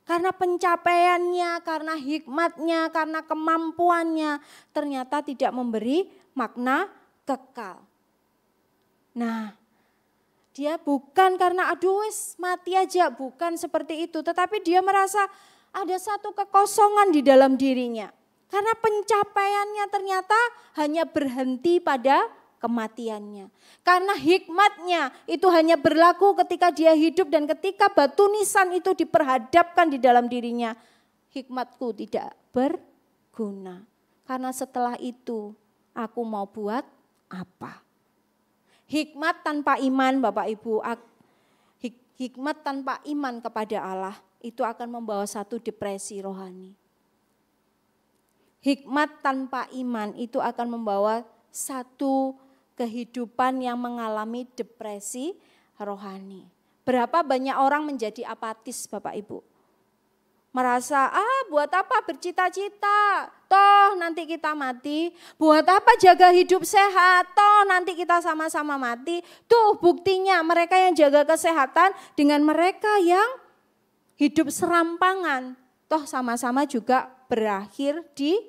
Karena pencapaiannya, karena hikmatnya, karena kemampuannya ternyata tidak memberi makna kekal. Nah, dia bukan karena aduh wis mati aja, bukan seperti itu. Tetapi dia merasa ada satu kekosongan di dalam dirinya. Karena pencapaiannya ternyata hanya berhenti pada kematiannya. Karena hikmatnya itu hanya berlaku ketika dia hidup dan ketika batu nisan itu diperhadapkan di dalam dirinya. Hikmatku tidak berguna. karena setelah itu aku mau buat apa. Hikmat tanpa iman Bapak Ibu, hikmat tanpa iman kepada Allah itu akan membawa satu depresi rohani. Hikmat tanpa iman itu akan membawa satu kehidupan yang mengalami depresi rohani. Berapa banyak orang menjadi apatis Bapak Ibu. Merasa, buat apa bercita-cita, toh nanti kita mati. Buat apa jaga hidup sehat, toh nanti kita sama-sama mati. Tuh buktinya mereka yang jaga kesehatan dengan mereka yang hidup serampangan. Toh sama-sama juga berakhir di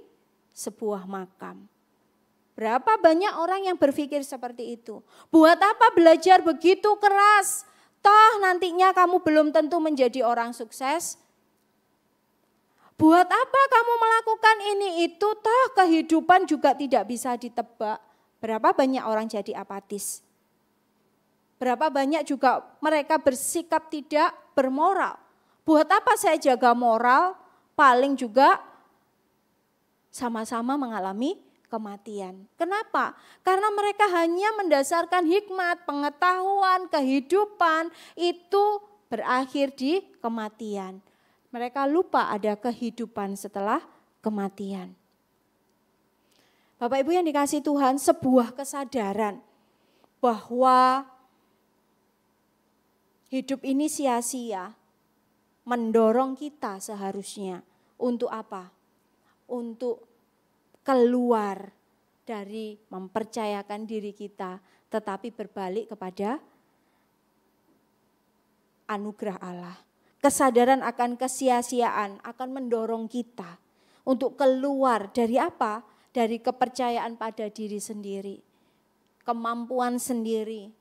sebuah makam. Berapa banyak orang yang berpikir seperti itu. Buat apa belajar begitu keras, toh nantinya kamu belum tentu menjadi orang sukses. Buat apa kamu melakukan ini itu, toh kehidupan juga tidak bisa ditebak. Berapa banyak orang jadi apatis. Berapa banyak juga mereka bersikap tidak bermoral. Buat apa saya jaga moral, paling juga sama-sama mengalami kematian. Kenapa? Karena mereka hanya mendasarkan hikmat, pengetahuan, kehidupan itu berakhir di kematian. Mereka lupa ada kehidupan setelah kematian. Bapak Ibu yang dikasihi Tuhan, sebuah kesadaran bahwa hidup ini sia-sia mendorong kita seharusnya untuk apa? Untuk keluar dari mempercayakan diri kita, tetapi berbalik kepada anugerah Allah. Kesadaran akan kesia-siaan akan mendorong kita untuk keluar dari apa? Dari kepercayaan pada diri sendiri, kemampuan sendiri,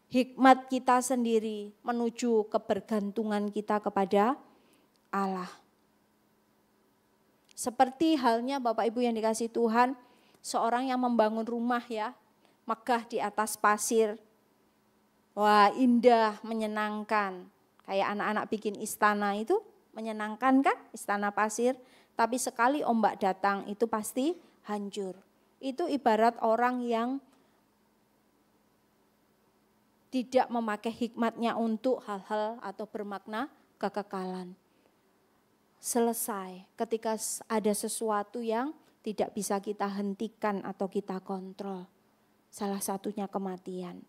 hikmat kita sendiri menuju kebergantungan kita kepada Allah. Seperti halnya Bapak Ibu yang dikasihi Tuhan, seorang yang membangun rumah ya, megah di atas pasir. Wah, indah, menyenangkan. Kayak anak-anak bikin istana itu menyenangkan kan, istana pasir. Tapi sekali ombak datang itu pasti hancur. Itu ibarat orang yang tidak memakai hikmatnya untuk hal-hal atau bermakna kekekalan. Selesai ketika ada sesuatu yang tidak bisa kita hentikan atau kita kontrol. Salah satunya kematian.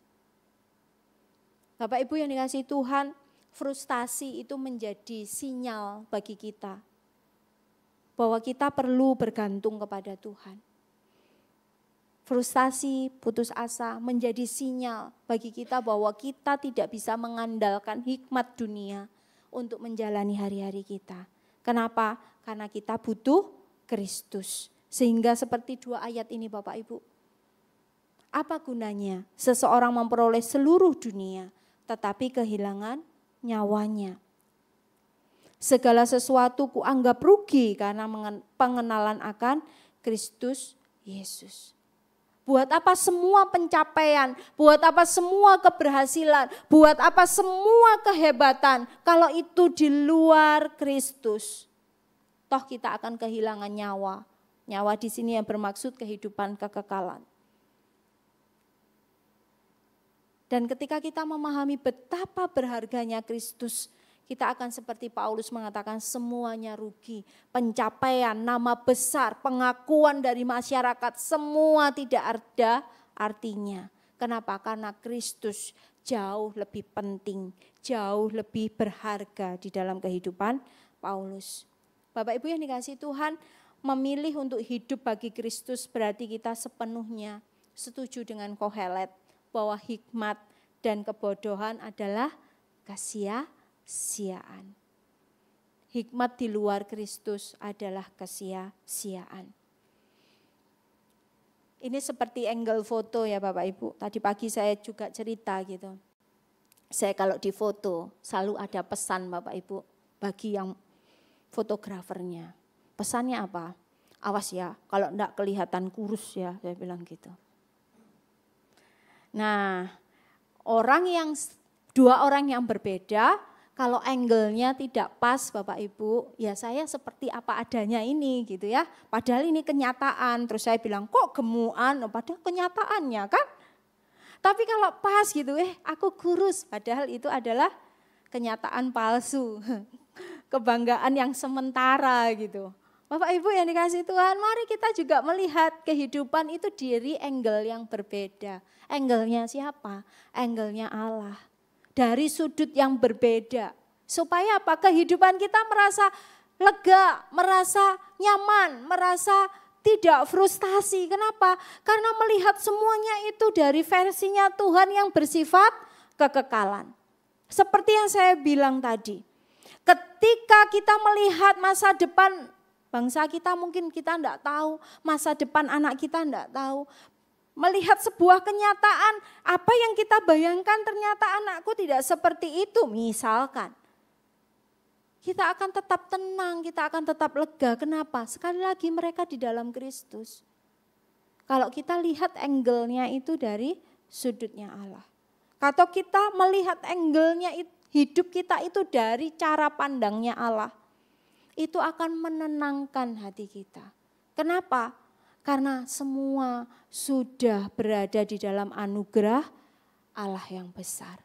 Bapak Ibu yang dikasihi Tuhan, frustasi itu menjadi sinyal bagi kita bahwa kita perlu bergantung kepada Tuhan. Frustasi, putus asa menjadi sinyal bagi kita bahwa kita tidak bisa mengandalkan hikmat dunia untuk menjalani hari-hari kita. Kenapa? Karena kita butuh Kristus. Sehingga seperti 2 ayat ini Bapak Ibu. Apa gunanya seseorang memperoleh seluruh dunia tetapi kehilangan nyawanya? Segala sesuatu kuanggap rugi karena pengenalan akan Kristus Yesus. Buat apa semua pencapaian, buat apa semua keberhasilan, buat apa semua kehebatan kalau itu di luar Kristus. Toh kita akan kehilangan nyawa. Nyawa di sini yang bermaksud kehidupan kekekalan. Dan ketika kita memahami betapa berharganya Kristus, kita akan seperti Paulus mengatakan semuanya rugi. Pencapaian, nama besar, pengakuan dari masyarakat, semua tidak ada artinya. Kenapa? Karena Kristus jauh lebih penting, jauh lebih berharga di dalam kehidupan Paulus. Bapak Ibu yang dikasihi Tuhan, memilih untuk hidup bagi Kristus berarti kita sepenuhnya setuju dengan Kohelet. Bahwa hikmat dan kebodohan adalah kesia-siaan. Hikmat di luar Kristus adalah kesia-siaan. Ini seperti angle foto ya Bapak Ibu. Tadi pagi saya juga cerita gitu. Saya kalau di foto selalu ada pesan Bapak Ibu bagi yang fotografernya. Pesannya apa? Awas ya kalau enggak kelihatan kurus ya, saya bilang gitu. Nah, 2 orang yang berbeda kalau angle-nya tidak pas Bapak Ibu, ya saya seperti apa adanya ini gitu ya. Padahal ini kenyataan, terus saya bilang kok gemukan, padahal kenyataannya kan. Tapi kalau pas gitu, aku kurus, padahal itu adalah kenyataan palsu. Kebanggaan yang sementara gitu. Bapak Ibu yang dikasih Tuhan, mari kita juga melihat kehidupan itu dari angle yang berbeda. Angle-nya siapa? Angle-nya Allah. Dari sudut yang berbeda. Supaya apa? Kehidupan kita merasa lega, merasa nyaman, merasa tidak frustasi. Kenapa? Karena melihat semuanya itu dari versinya Tuhan yang bersifat kekekalan. Seperti yang saya bilang tadi. Ketika kita melihat masa depan bangsa kita, mungkin kita tidak tahu. Masa depan anak kita tidak tahu. Melihat sebuah kenyataan, apa yang kita bayangkan ternyata anakku tidak seperti itu misalkan. Kita akan tetap tenang, kita akan tetap lega. Kenapa? Sekali lagi mereka di dalam Kristus. Kalau kita lihat angle-nya itu dari sudutnya Allah. Atau kita melihat angle-nya hidup kita itu dari cara pandangnya Allah. Itu akan menenangkan hati kita. Kenapa? Karena semua sudah berada di dalam anugerah Allah yang besar.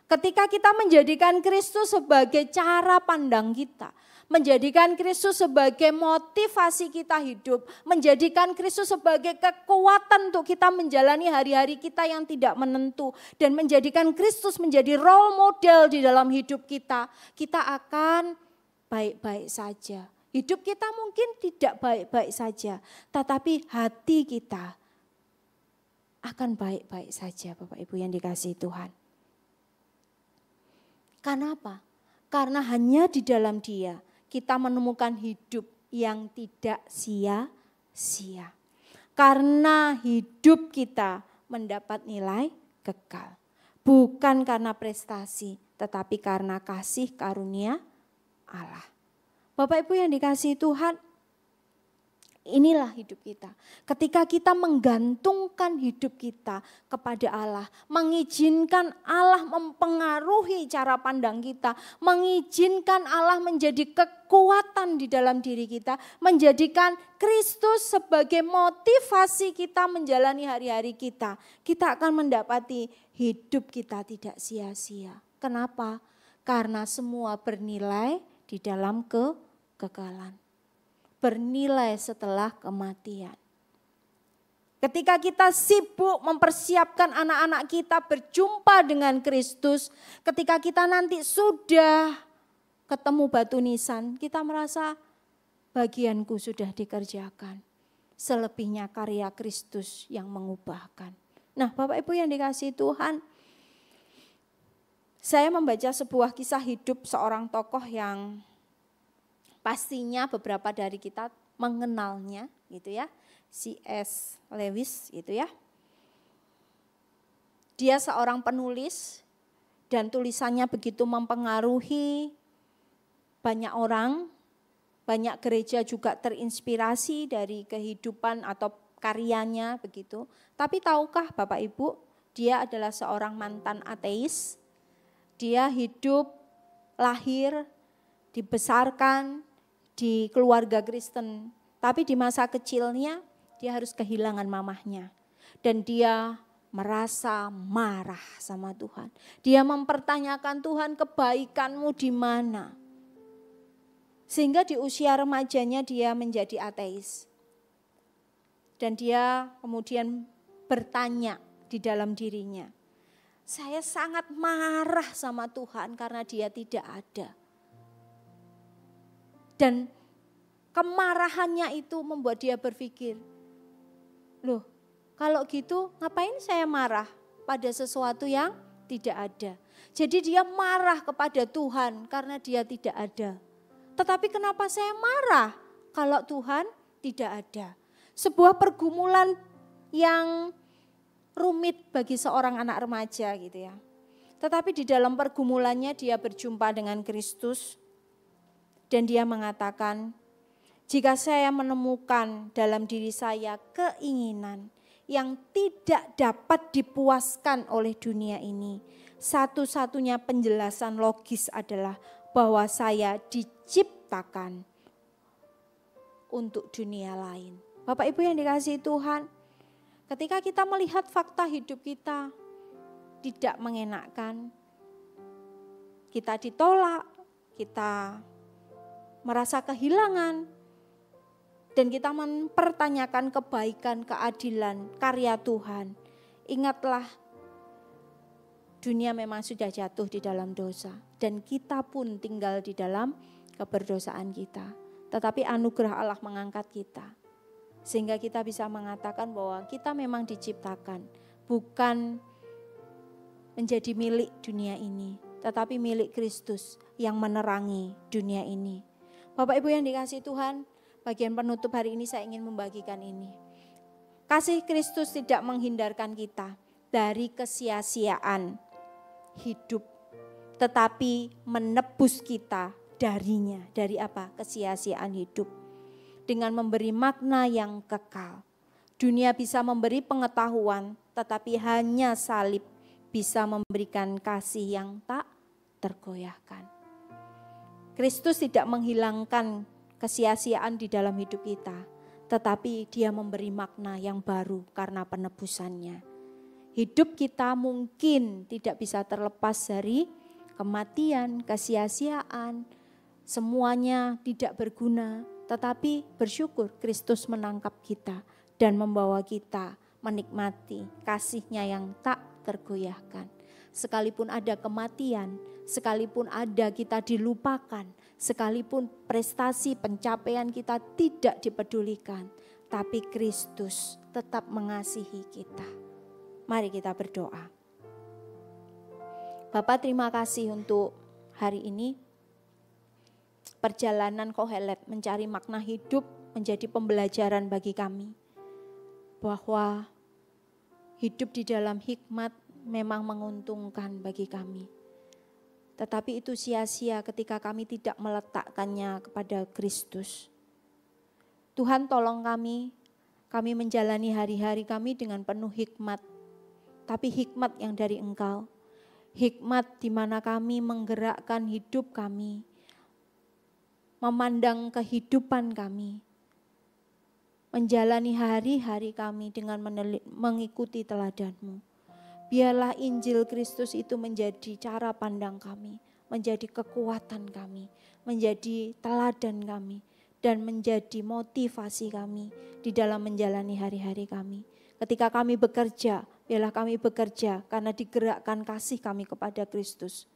Ketika kita menjadikan Kristus sebagai cara pandang kita, menjadikan Kristus sebagai motivasi kita hidup, menjadikan Kristus sebagai kekuatan untuk kita menjalani hari-hari kita yang tidak menentu, dan menjadikan Kristus menjadi role model di dalam hidup kita, kita akan baik-baik saja. Hidup kita mungkin tidak baik-baik saja, tetapi hati kita akan baik-baik saja Bapak Ibu yang dikasihi Tuhan. Karena apa? Karena hanya di dalam Dia kita menemukan hidup yang tidak sia-sia. Karena hidup kita mendapat nilai kekal. Bukan karena prestasi, tetapi karena kasih karunia Allah. Bapak Ibu yang dikasihi Tuhan, inilah hidup kita. Ketika kita menggantungkan hidup kita kepada Allah, mengizinkan Allah mempengaruhi cara pandang kita, mengizinkan Allah menjadi kekuatan di dalam diri kita, menjadikan Kristus sebagai motivasi kita menjalani hari-hari kita, kita akan mendapati hidup kita tidak sia-sia. Kenapa? Karena semua bernilai di dalam kekekalan. Bernilai setelah kematian. Ketika kita sibuk mempersiapkan anak-anak kita berjumpa dengan Kristus, ketika kita nanti sudah ketemu batu nisan, kita merasa bagianku sudah dikerjakan. Selebihnya karya Kristus yang mengubahkan. Nah, Bapak Ibu yang dikasihi Tuhan, saya membaca sebuah kisah hidup seorang tokoh yang pastinya beberapa dari kita mengenalnya gitu ya. C.S. Lewis gitu ya. Dia seorang penulis dan tulisannya begitu mempengaruhi banyak orang. Banyak gereja juga terinspirasi dari kehidupan atau karyanya begitu. Tapi tahukah Bapak Ibu, dia adalah seorang mantan ateis. Dia hidup, lahir, dibesarkan di keluarga Kristen. Tapi di masa kecilnya dia harus kehilangan mamahnya. Dan dia merasa marah sama Tuhan. Dia mempertanyakan, Tuhan, kebaikanmu di mana? Sehingga di usia remajanya dia menjadi ateis. Dan dia kemudian bertanya di dalam dirinya, saya sangat marah sama Tuhan karena dia tidak ada. Dan kemarahannya itu membuat dia berpikir, loh kalau gitu ngapain saya marah pada sesuatu yang tidak ada. Jadi dia marah kepada Tuhan karena dia tidak ada. Tetapi kenapa saya marah kalau Tuhan tidak ada? Sebuah pergumulan yang rumit bagi seorang anak remaja gitu ya. Tetapi di dalam pergumulannya dia berjumpa dengan Kristus. Dan dia mengatakan, jika saya menemukan dalam diri saya keinginan yang tidak dapat dipuaskan oleh dunia ini, satu-satunya penjelasan logis adalah bahwa saya diciptakan untuk dunia lain. Bapak Ibu yang dikasihi Tuhan, ketika kita melihat fakta hidup kita tidak mengenakkan, kita ditolak, kita merasa kehilangan, dan kita mempertanyakan kebaikan, keadilan, karya Tuhan. Ingatlah, dunia memang sudah jatuh di dalam dosa dan kita pun tinggal di dalam keberdosaan kita. Tetapi anugerah Allah mengangkat kita sehingga kita bisa mengatakan bahwa kita memang diciptakan bukan menjadi milik dunia ini, tetapi milik Kristus yang menerangi dunia ini. Bapak Ibu yang dikasihi Tuhan, bagian penutup hari ini saya ingin membagikan ini. Kasih Kristus tidak menghindarkan kita dari kesia-siaan hidup, tetapi menebus kita darinya. Dari apa? Kesia-siaan hidup. Dengan memberi makna yang kekal. Dunia bisa memberi pengetahuan, tetapi hanya salib bisa memberikan kasih yang tak tergoyahkan. Kristus tidak menghilangkan kesia-siaan di dalam hidup kita, tetapi Dia memberi makna yang baru karena penebusannya. Hidup kita mungkin tidak bisa terlepas dari kematian, kesia-siaan, semuanya tidak berguna. Tetapi bersyukur Kristus menangkap kita dan membawa kita menikmati kasih-Nya yang tak tergoyahkan. Sekalipun ada kematian, sekalipun ada kita dilupakan, sekalipun prestasi pencapaian kita tidak dipedulikan, tapi Kristus tetap mengasihi kita. Mari kita berdoa. Bapa, terima kasih untuk hari ini. Perjalanan Kohelet mencari makna hidup menjadi pembelajaran bagi kami. Bahwa hidup di dalam hikmat memang menguntungkan bagi kami. Tetapi itu sia-sia ketika kami tidak meletakkannya kepada Kristus. Tuhan, tolong kami menjalani hari-hari kami dengan penuh hikmat. Tapi hikmat yang dari Engkau, hikmat di mana kami menggerakkan hidup kami, memandang kehidupan kami, menjalani hari-hari kami dengan mengikuti teladan-Mu. Biarlah Injil Kristus itu menjadi cara pandang kami, menjadi kekuatan kami, menjadi teladan kami, dan menjadi motivasi kami di dalam menjalani hari-hari kami. Ketika kami bekerja, biarlah kami bekerja karena digerakkan kasih kami kepada Kristus.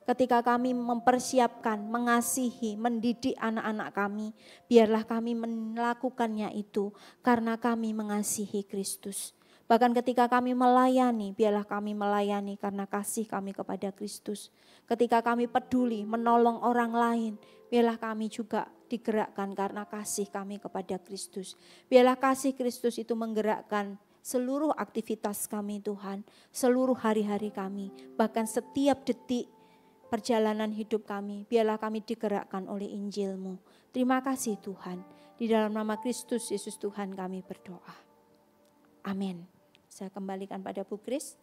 Ketika kami mempersiapkan, mengasihi, mendidik anak-anak kami, biarlah kami melakukannya itu karena kami mengasihi Kristus. Bahkan ketika kami melayani, biarlah kami melayani karena kasih kami kepada Kristus. Ketika kami peduli menolong orang lain, biarlah kami juga digerakkan karena kasih kami kepada Kristus. Biarlah kasih Kristus itu menggerakkan seluruh aktivitas kami Tuhan, seluruh hari-hari kami, bahkan setiap detik perjalanan hidup kami, biarlah kami digerakkan oleh Injil-Mu. Terima kasih Tuhan, di dalam nama Kristus Yesus Tuhan kami berdoa. Amin. Saya kembalikan pada Bu Kris.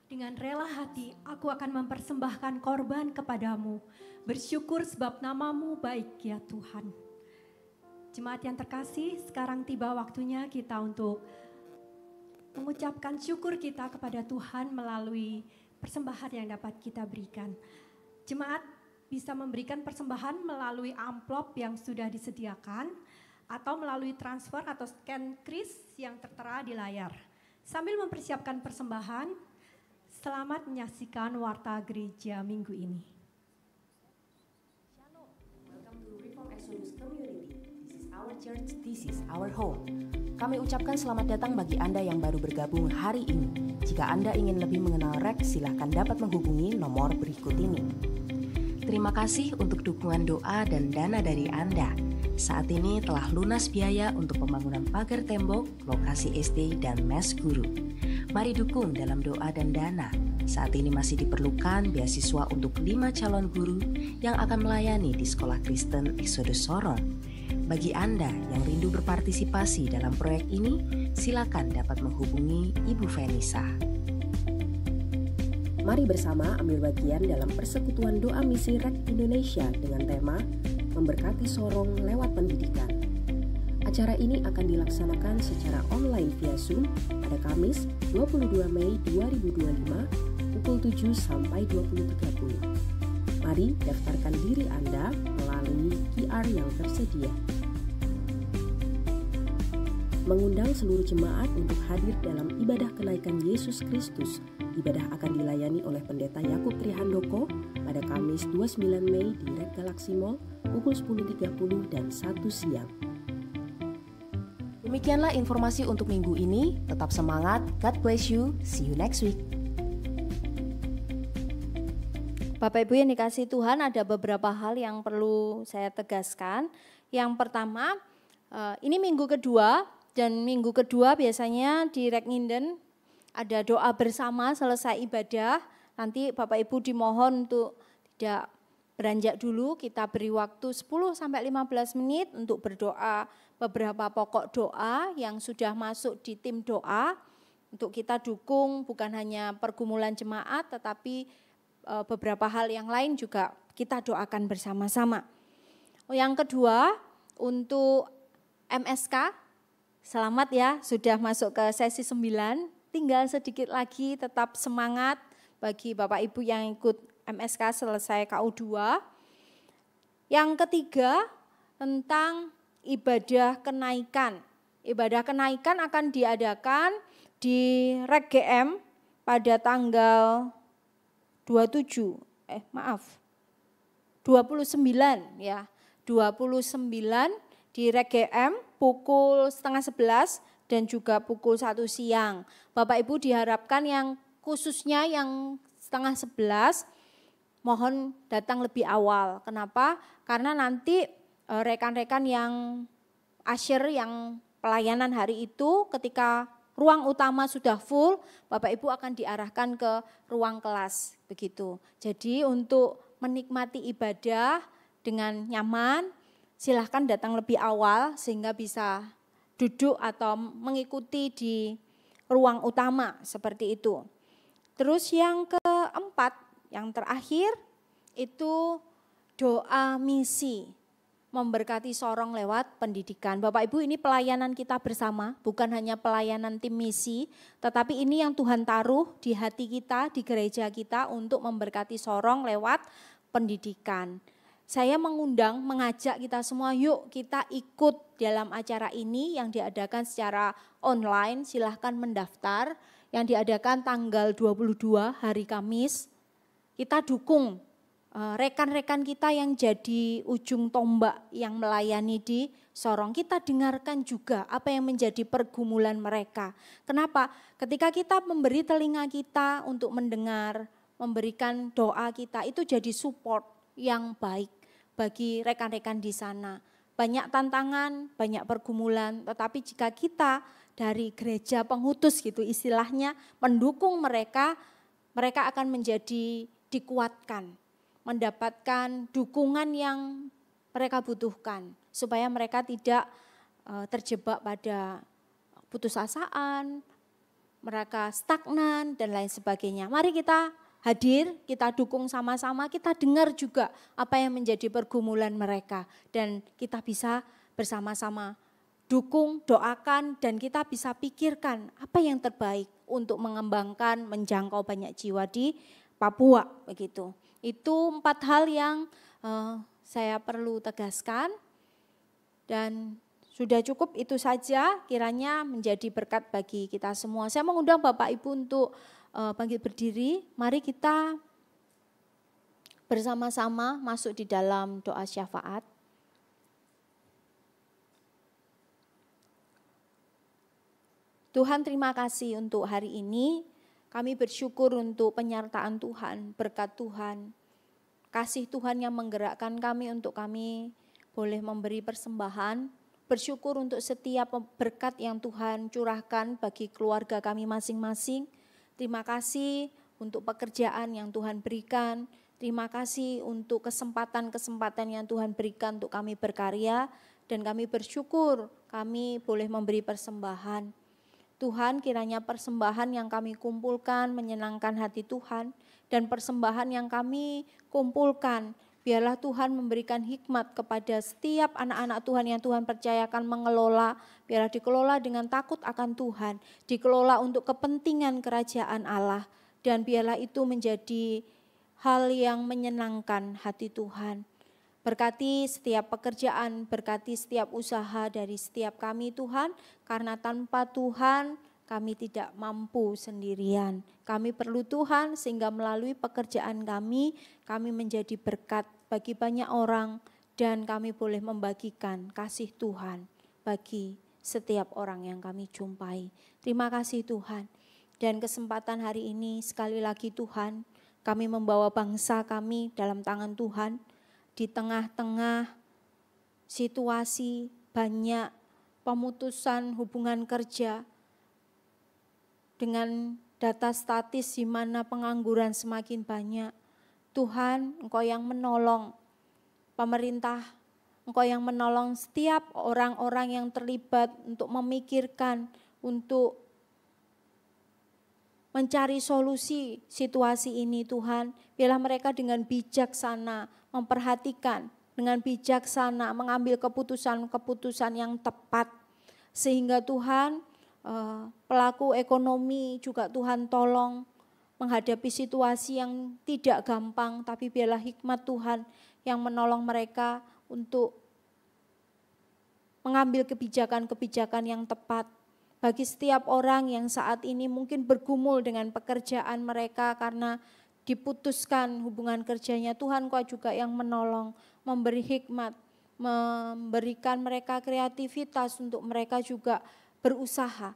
Dengan rela hati, aku akan mempersembahkan korban kepadamu. Bersyukur sebab namamu baik ya Tuhan. Jemaat yang terkasih, sekarang tiba waktunya kita untuk mengucapkan syukur kita kepada Tuhan melalui persembahan yang dapat kita berikan. Jemaat bisa memberikan persembahan melalui amplop yang sudah disediakan atau melalui transfer atau scan kris yang tertera di layar. Sambil mempersiapkan persembahan, selamat menyaksikan Warta Gereja minggu ini. Shalom, welcome to Reform Exodus Community. This is our church, this is our home. Kami ucapkan selamat datang bagi Anda yang baru bergabung hari ini. Jika Anda ingin lebih mengenal REX, silakan dapat menghubungi nomor berikut ini. Terima kasih untuk dukungan doa dan dana dari Anda. Saat ini telah lunas biaya untuk pembangunan pagar tembok, lokasi SD, dan mes guru. Mari dukung dalam doa dan dana. saat ini masih diperlukan beasiswa untuk 5 calon guru yang akan melayani di Sekolah Kristen Exodus Sorong. Bagi Anda yang rindu berpartisipasi dalam proyek ini, silakan dapat menghubungi Ibu Venisa. Mari bersama ambil bagian dalam persekutuan doa misi REK Indonesia dengan tema Memberkati Sorong lewat Pendidikan. Acara ini akan dilaksanakan secara online via Zoom pada Kamis 22 Mei 2025 pukul 7 sampai 20.30. Mari daftarkan diri Anda melalui QR yang tersedia. Mengundang seluruh jemaat untuk hadir dalam ibadah kenaikan Yesus Kristus. Ibadah akan dilayani oleh Pendeta Yakub Trihandoko pada Kamis 29 Mei di REK Galaxy Mall pukul 10.30 dan 1 siang. Demikianlah informasi untuk minggu ini. Tetap semangat, God bless you, see you next week. Bapak Ibu yang dikasihi Tuhan, ada beberapa hal yang perlu saya tegaskan. Yang pertama, ini minggu kedua, dan minggu kedua biasanya di REK Nginden ada doa bersama selesai ibadah. Nanti Bapak Ibu dimohon untuk tidak beranjak dulu, kita beri waktu 10-15 menit untuk berdoa beberapa pokok doa yang sudah masuk di tim doa. Untuk kita dukung bukan hanya pergumulan jemaat, tetapi beberapa hal yang lain juga kita doakan bersama-sama. Yang kedua, untuk MSK, selamat ya, sudah masuk ke sesi 9. Tinggal sedikit lagi, tetap semangat bagi Bapak Ibu yang ikut MSK selesai KU2. Yang ketiga, tentang ibadah kenaikan. Ibadah kenaikan akan diadakan di REK GM pada tanggal 29 ya. 29 di REK GM pukul 10:30 dan juga pukul 1 siang. Bapak Ibu diharapkan yang khususnya yang 10:30 mohon datang lebih awal. Kenapa? Karena nanti rekan-rekan yang asyir yang pelayanan hari itu ketika ruang utama sudah full, Bapak Ibu akan diarahkan ke ruang kelas begitu. Jadi untuk menikmati ibadah dengan nyaman, silahkan datang lebih awal sehingga bisa duduk atau mengikuti di ruang utama seperti itu. Terus yang keempat, yang terakhir itu doa misi, memberkati Sorong lewat pendidikan. Bapak Ibu, ini pelayanan kita bersama, bukan hanya pelayanan tim misi, tetapi ini yang Tuhan taruh di hati kita, di gereja kita untuk memberkati Sorong lewat pendidikan. Saya mengajak kita semua, yuk kita ikut dalam acara ini yang diadakan secara online, silahkan mendaftar, yang diadakan tanggal 22 hari Kamis. Kita dukung rekan-rekan kita yang jadi ujung tombak yang melayani di Sorong. Kita dengarkan juga apa yang menjadi pergumulan mereka. Kenapa? Ketika kita memberi telinga kita untuk mendengar, memberikan doa kita, itu jadi support yang baik bagi rekan-rekan di sana. Banyak tantangan, banyak pergumulan, tetapi jika kita dari gereja pengutus gitu istilahnya mendukung mereka, mereka akan menjadi dikuatkan, mendapatkan dukungan yang mereka butuhkan supaya mereka tidak terjebak pada putusasaan, mereka stagnan dan lain sebagainya. Mari kita hadir, kita dukung sama-sama, kita dengar juga apa yang menjadi pergumulan mereka. Dan kita bisa bersama-sama dukung, doakan, dan kita bisa pikirkan apa yang terbaik untuk mengembangkan, menjangkau banyak jiwa di Papua. Begitu. Itu 4 hal yang saya perlu tegaskan. Dan sudah cukup itu saja, kiranya menjadi berkat bagi kita semua. Saya mengundang Bapak Ibu untuk bangkit berdiri, mari kita bersama-sama masuk di dalam doa syafaat. Tuhan, terima kasih untuk hari ini. Kami bersyukur untuk penyertaan Tuhan, berkat Tuhan, kasih Tuhan yang menggerakkan kami untuk kami boleh memberi persembahan. Bersyukur untuk setiap berkat yang Tuhan curahkan bagi keluarga kami masing-masing. Terima kasih untuk pekerjaan yang Tuhan berikan. Terima kasih untuk kesempatan-kesempatan yang Tuhan berikan untuk kami berkarya. Dan kami bersyukur kami boleh memberi persembahan. Tuhan, kiranya persembahan yang kami kumpulkan menyenangkan hati Tuhan, dan persembahan yang kami kumpulkan, biarlah Tuhan memberikan hikmat kepada setiap anak-anak Tuhan yang Tuhan percayakan mengelola, biarlah dikelola dengan takut akan Tuhan, dikelola untuk kepentingan kerajaan Allah, dan biarlah itu menjadi hal yang menyenangkan hati Tuhan. Berkati setiap pekerjaan, berkati setiap usaha dari setiap kami Tuhan, karena tanpa Tuhan kami tidak mampu sendirian. Kami perlu Tuhan sehingga melalui pekerjaan kami menjadi berkat bagi banyak orang dan kami boleh membagikan kasih Tuhan bagi setiap orang yang kami jumpai. Terima kasih Tuhan. Dan kesempatan hari ini sekali lagi Tuhan, kami membawa bangsa kami dalam tangan Tuhan. Di tengah-tengah situasi banyak pemutusan hubungan kerja dengan data statis di mana pengangguran semakin banyak. Tuhan, Engkau yang menolong pemerintah, Engkau yang menolong setiap orang-orang yang terlibat untuk memikirkan, untuk mencari solusi situasi ini Tuhan. Biarlah mereka dengan bijaksana memperhatikan, dengan bijaksana mengambil keputusan-keputusan yang tepat. Sehingga Tuhan pelaku ekonomi juga Tuhan tolong menghadapi situasi yang tidak gampang. Tapi biarlah hikmat Tuhan yang menolong mereka untuk mengambil kebijakan-kebijakan yang tepat. Bagi setiap orang yang saat ini mungkin bergumul dengan pekerjaan mereka karena diputuskan hubungan kerjanya, Tuhan Kau juga yang menolong, memberi hikmat, memberikan mereka kreativitas untuk mereka juga berusaha,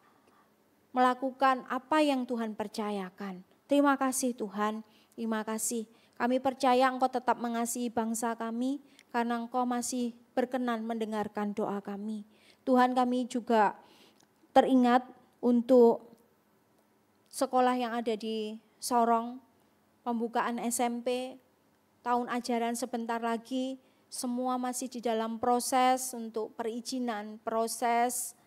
melakukan apa yang Tuhan percayakan. Terima kasih Tuhan, terima kasih. Kami percaya Engkau tetap mengasihi bangsa kami karena Engkau masih berkenan mendengarkan doa kami. Tuhan, kami juga teringat untuk sekolah yang ada di Sorong, pembukaan SMP, tahun ajaran sebentar lagi, semua masih di dalam proses untuk perizinan, proses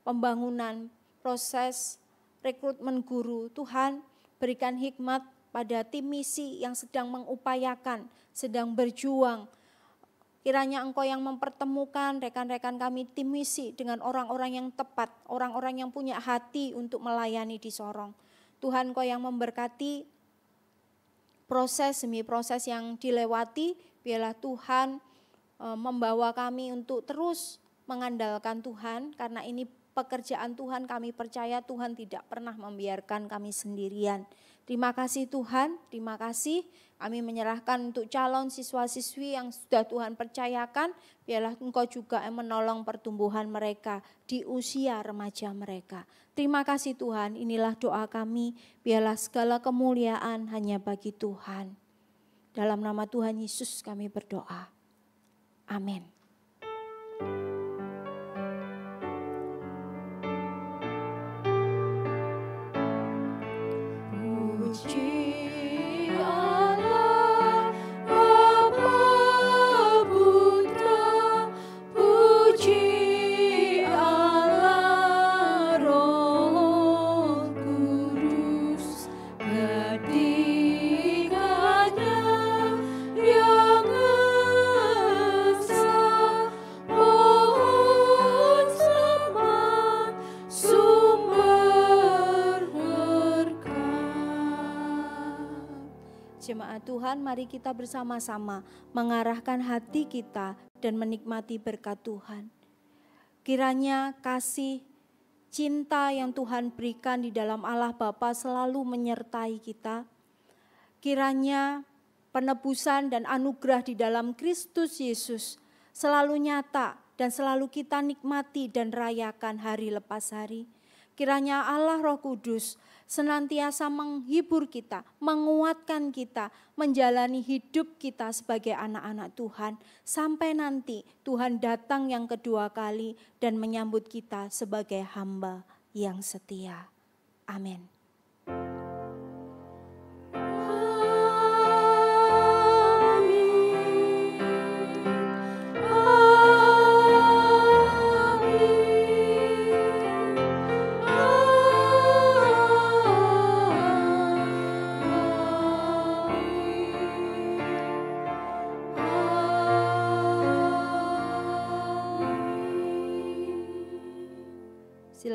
pembangunan, proses rekrutmen guru. Tuhan, berikan hikmat pada tim misi yang sedang mengupayakan, sedang berjuang. Kiranya Engkau yang mempertemukan rekan-rekan kami tim misi dengan orang-orang yang tepat, orang-orang yang punya hati untuk melayani di Sorong. Tuhan, Engkau yang memberkati proses demi proses yang dilewati, biarlah Tuhan membawa kami untuk terus mengandalkan Tuhan, karena ini pekerjaan Tuhan. Kami percaya Tuhan tidak pernah membiarkan kami sendirian. Terima kasih Tuhan, terima kasih. Kami menyerahkan untuk calon siswa-siswi yang sudah Tuhan percayakan, biarlah Engkau juga yang menolong pertumbuhan mereka di usia remaja mereka. Terima kasih Tuhan, inilah doa kami, biarlah segala kemuliaan hanya bagi Tuhan. Dalam nama Tuhan Yesus kami berdoa. Amin. Jemaat Tuhan, mari kita bersama-sama mengarahkan hati kita dan menikmati berkat Tuhan. Kiranya kasih, cinta yang Tuhan berikan di dalam Allah Bapa selalu menyertai kita. Kiranya penebusan dan anugerah di dalam Kristus Yesus selalu nyata dan selalu kita nikmati dan rayakan hari lepas hari. Kiranya Allah Roh Kudus senantiasa menghibur kita, menguatkan kita, menjalani hidup kita sebagai anak-anak Tuhan. Sampai nanti Tuhan datang yang kedua kali dan menyambut kita sebagai hamba yang setia. Amin.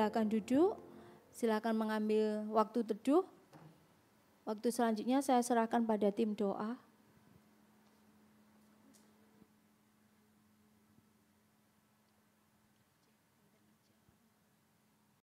silakan duduk, silakan mengambil waktu teduh. Waktu selanjutnya saya serahkan pada tim doa.